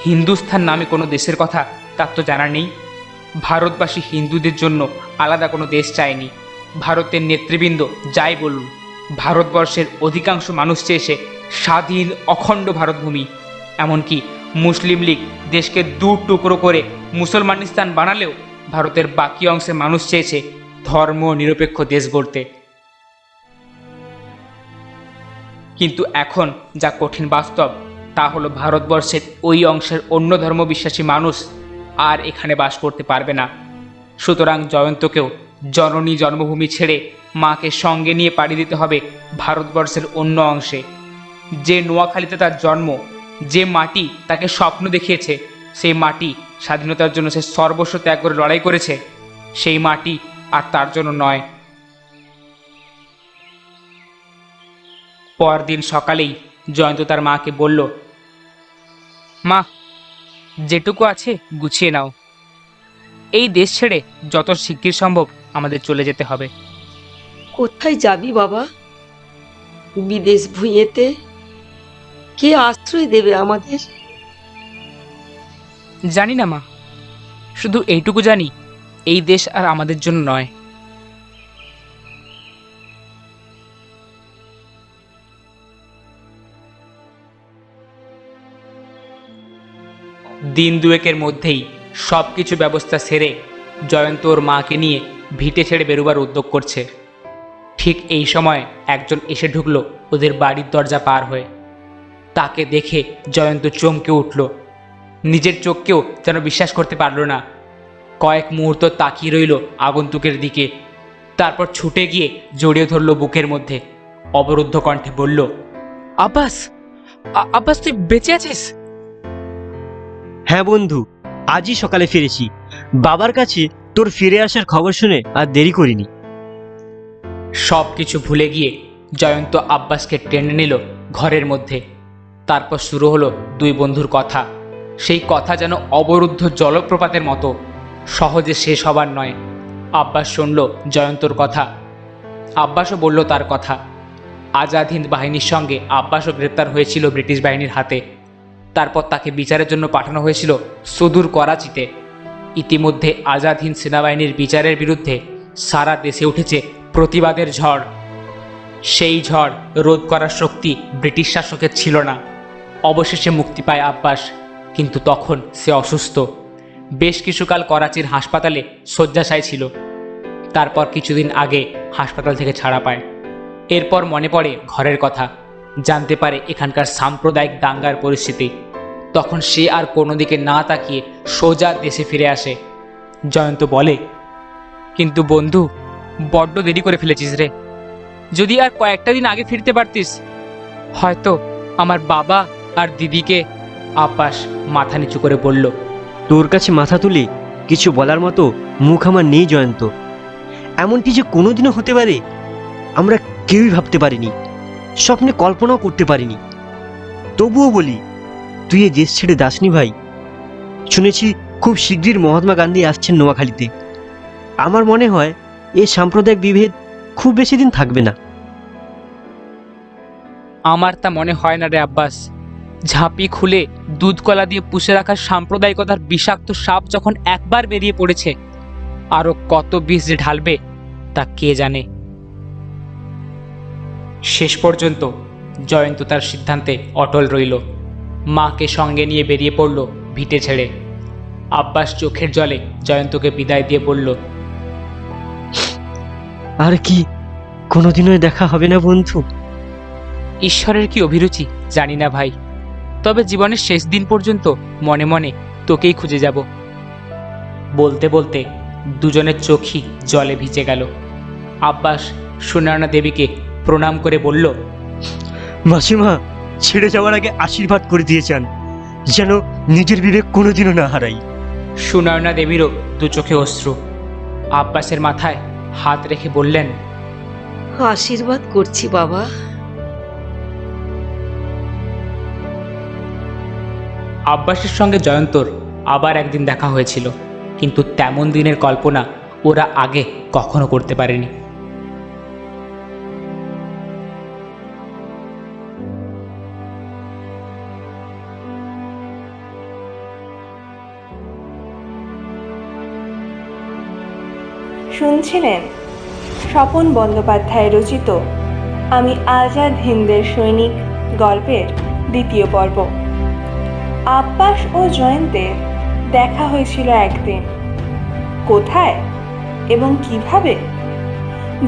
A: হিন্দুস্থান নামে কোনো দেশের কথা তার তো জানা নেই। ভারতবাসী হিন্দুদের জন্য আলাদা কোনো দেশ চায়নি। ভারতের নেতৃবৃন্দ যাই বলুন, ভারতবর্ষের অধিকাংশ মানুষ চেয়েছে স্বাধীন অখণ্ড ভারতভূমি। এমনকি মুসলিম লীগ দেশকে দু টুকরো করে মুসলমানিস্তান বানালেও ভারতের বাকি অংশের মানুষ চেয়েছে ধর্ম নিরপেক্ষ দেশ গড়তে। কিন্তু এখন যা কঠিন বাস্তব তা হলো ভারতবর্ষের ওই অংশের অন্য ধর্মবিশ্বাসী মানুষ আর এখানে বাস করতে পারবে না। সুতরাং জয়ন্তকেও জননী জন্মভূমি ছেড়ে মাকে সঙ্গে নিয়ে পাড়ি দিতে হবে ভারতবর্ষের অন্য অংশে। যে নোয়াখালীতে তার জন্ম, যে মাটি তাকে স্বপ্ন দেখিয়েছে, সেই মাটি স্বাধীনতার জন্য সে সর্বস্ব ত্যাগ করে লড়াই করেছে, সেই মাটি আর তার জন্য নয়। পরদিন সকালেই জয়ন্ত তার মাকে বলল, মা, যেটুকু আছে গুছিয়ে নাও। এই দেশ ছেড়ে যত শিগগির সম্ভব আমাদের চলে যেতে হবে।
G: কোথায় যাবি বাবা? বিদেশ ভুঁইয়েতে? কে আশ্রয় দেবে আমাদের?
H: জানি না মা, শুধু এইটুকু জানি, এই দেশ আর আমাদের জন্য নয়।
A: দিন দুয়েকের মধ্যেই সব কিছু ব্যবস্থা সেরে জয়ন্ত ওর মাকে নিয়ে ভিটে ছেড়ে বেরোবার উদ্যোগ করছে। ঠিক এই সময় একজন এসে ঢুকলো ওদের বাড়ির দরজা পার হয়ে। তাকে দেখে জয়ন্ত চমকে উঠল, নিজের চোখকেও যেন বিশ্বাস করতে পারল না। কয়েক মুহূর্ত তাকিয়ে রইল আগন্তুকের দিকে, তারপর ছুটে গিয়ে জড়িয়ে ধরল বুকের মধ্যে, অবরুদ্ধ কণ্ঠে বলল,
H: আব্বাস, আব্বাস তুই বেঁচে আছিস?
D: হ্যাঁ বন্ধু, আজই সকালে ফিরেছি। বাবার কাছে তোর ফিরে আসার খবর শুনে আর দেরি করিনি।
A: সব কিছু ভুলে গিয়ে জয়ন্ত আব্বাসকে টেনে নিল ঘরের মধ্যে। তারপর শুরু হলো দুই বন্ধুর কথা। সেই কথা যেন অবরুদ্ধ জলপ্রপাতের মতো, সহজে শেষ হবার নয়। আব্বাস শুনল জয়ন্তর কথা, আব্বাসও বলল তার কথা। আজাদ হিন্দ বাহিনীর সঙ্গে আব্বাসও গ্রেপ্তার হয়েছিল ব্রিটিশ বাহিনীর হাতে। তারপর তাকে বিচারের জন্য পাঠানো হয়েছিল সুদূর করাচিতে। ইতিমধ্যে আজাদ হিন্দ সেনাবাহিনীর বিচারের বিরুদ্ধে সারা দেশে উঠেছে প্রতিবাদের ঝড়। সেই ঝড় রোধ করার শক্তি ব্রিটিশ শাসকের ছিল না। অবশেষে মুক্তি পায় আব্বাস, কিন্তু তখন সে অসুস্থ। বেশ কিছুকাল করাচির হাসপাতালে শয্যাশায়ী ছিল। তারপর কিছুদিন আগে হাসপাতাল থেকে ছাড়া পায়। এরপর মনে পড়ে ঘরের কথা, জানতে পারে এখানকার সাম্প্রদায়িক দাঙ্গার পরিস্থিতি। তখন সে আর কোনো দিকে না তাকিয়ে সোজা দেশে ফিরে আসে। জয়ন্ত বলে, কিন্তু বন্ধু, বড্ড দেরি করে ফেলেছিস রে। যদি আর কয়েকটা দিন আগে ফিরতে পারতিস, হয়তো আমার বাবা আর দিদিকে। আব্বাস মাথা নিচু করে বলল,
D: তোর কাছে মাথা তুলে কিছু বলার মতো মুখ আমার নেই জয়ন্ত। এমনটি যে কোনোদিনও হতে পারে আমরা কেউই ভাবতে পারিনি, স্বপ্নে কল্পনাও করতে পারিনি। তবুও বলি, তুই এ দেশ ছেড়ে দাসনি ভাই। শুনেছি খুব শীঘ্রই মহাত্মা গান্ধী আসছেন নোয়াখালীতে। আমার মনে হয় এ সাম্প্রদায়িক বিভেদ খুব বেশি দিন থাকবে না।
H: আমার তা মনে হয় না রে আব্বাস। ঝাঁপি খুলে দুধ কলা দিয়ে পুষে রাখা সাম্প্রদায়িকতার বিষাক্ত সাপ যখন একবার বেরিয়ে পড়েছে, আরো কত বিষ যে ঢালবে তা কে জানে।
A: শেষ পর্যন্ত জয়ন্ত তার সিদ্ধান্তে অটল রইল। মাকে সঙ্গে নিয়ে বেরিয়ে পড়ল ভিটে ছেড়ে। আব্বাস চোখের জলে জয়ন্তকে বিদায় দিয়ে বলল,
D: আর কি কোনোদিনও দেখা হবে না বন্ধু?
H: ঈশ্বরের কি অভিরুচি জানি না ভাই, তবে জীবনের শেষ দিন পর্যন্ত মনে মনে তোকেই খুঁজে যাব।
A: বলতে বলতে দুজনের চোখই জলে ভিজে গেল। আব্বাস সুনয়না দেবীকে প্রণাম করে বলল,
D: মাসিমা, ছেড়ে যাওয়ার আগে আশীর্বাদ করে দিয়েছেন যেন নিজের বিবেক কোনোদিনও না হারাই।
A: সুনয়না দেবীরও দু চোখে অশ্রু। আব্বাসের মাথায় হাত রেখে বললেন,
G: আশীর্বাদ করছি বাবা।
A: আব্বাসের সঙ্গে জয়ন্তর আবার একদিন দেখা হয়েছিল, কিন্তু তেমন দিনের কল্পনা ওরা আগে কখনো করতে পারেনি।
B: শুনছিলেন স্বপন বন্দ্যোপাধ্যায় রচিত আমি আজাদ হিন্দের সৈনিক গল্পের দ্বিতীয় পর্ব। আব্বাস ও জয়ন্তের দেখা হয়েছিল একদিন। কোথায় এবং কিভাবে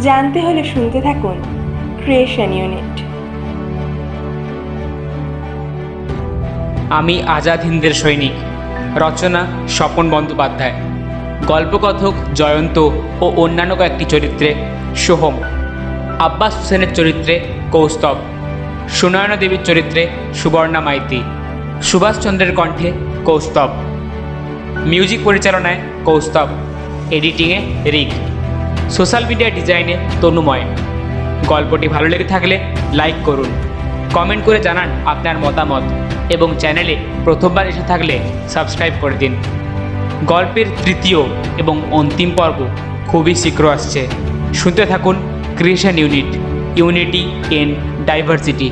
B: জানতে হলে শুনতে থাকুন ক্রিয়েশন ইউনিট।
A: আমি আজাদ হিন্দের সৈনিক, রচনা স্বপন বন্দ্যোপাধ্যায়, গল্পকথক জয়ন্ত ও অন্যান্য কয়েকটি চরিত্রে সোহম, আব্বাস হোসেনের চরিত্রে কৌস্তব, সুনয়না দেবীর চরিত্রে সুবর্ণা মাইতি, সুভাষচন্দ্রের কণ্ঠে কৌস্তব, মিউজিক পরিচালনায় কৌস্তব, এডিটিংয়ে রিক, সোশ্যাল মিডিয়া ডিজাইনে তনুময়। গল্পটি ভালো লেগে থাকলে লাইক করুন, কমেন্ট করে জানান আপনার মতামত এবং চ্যানেলে প্রথমবার এসে থাকলে সাবস্ক্রাইব করে দিন। গল্পের তৃতীয় এবং অন্তিম পর্ব খুবই শীঘ্র আসছে। শুনতে থাকুন creation unit, unity in diversity.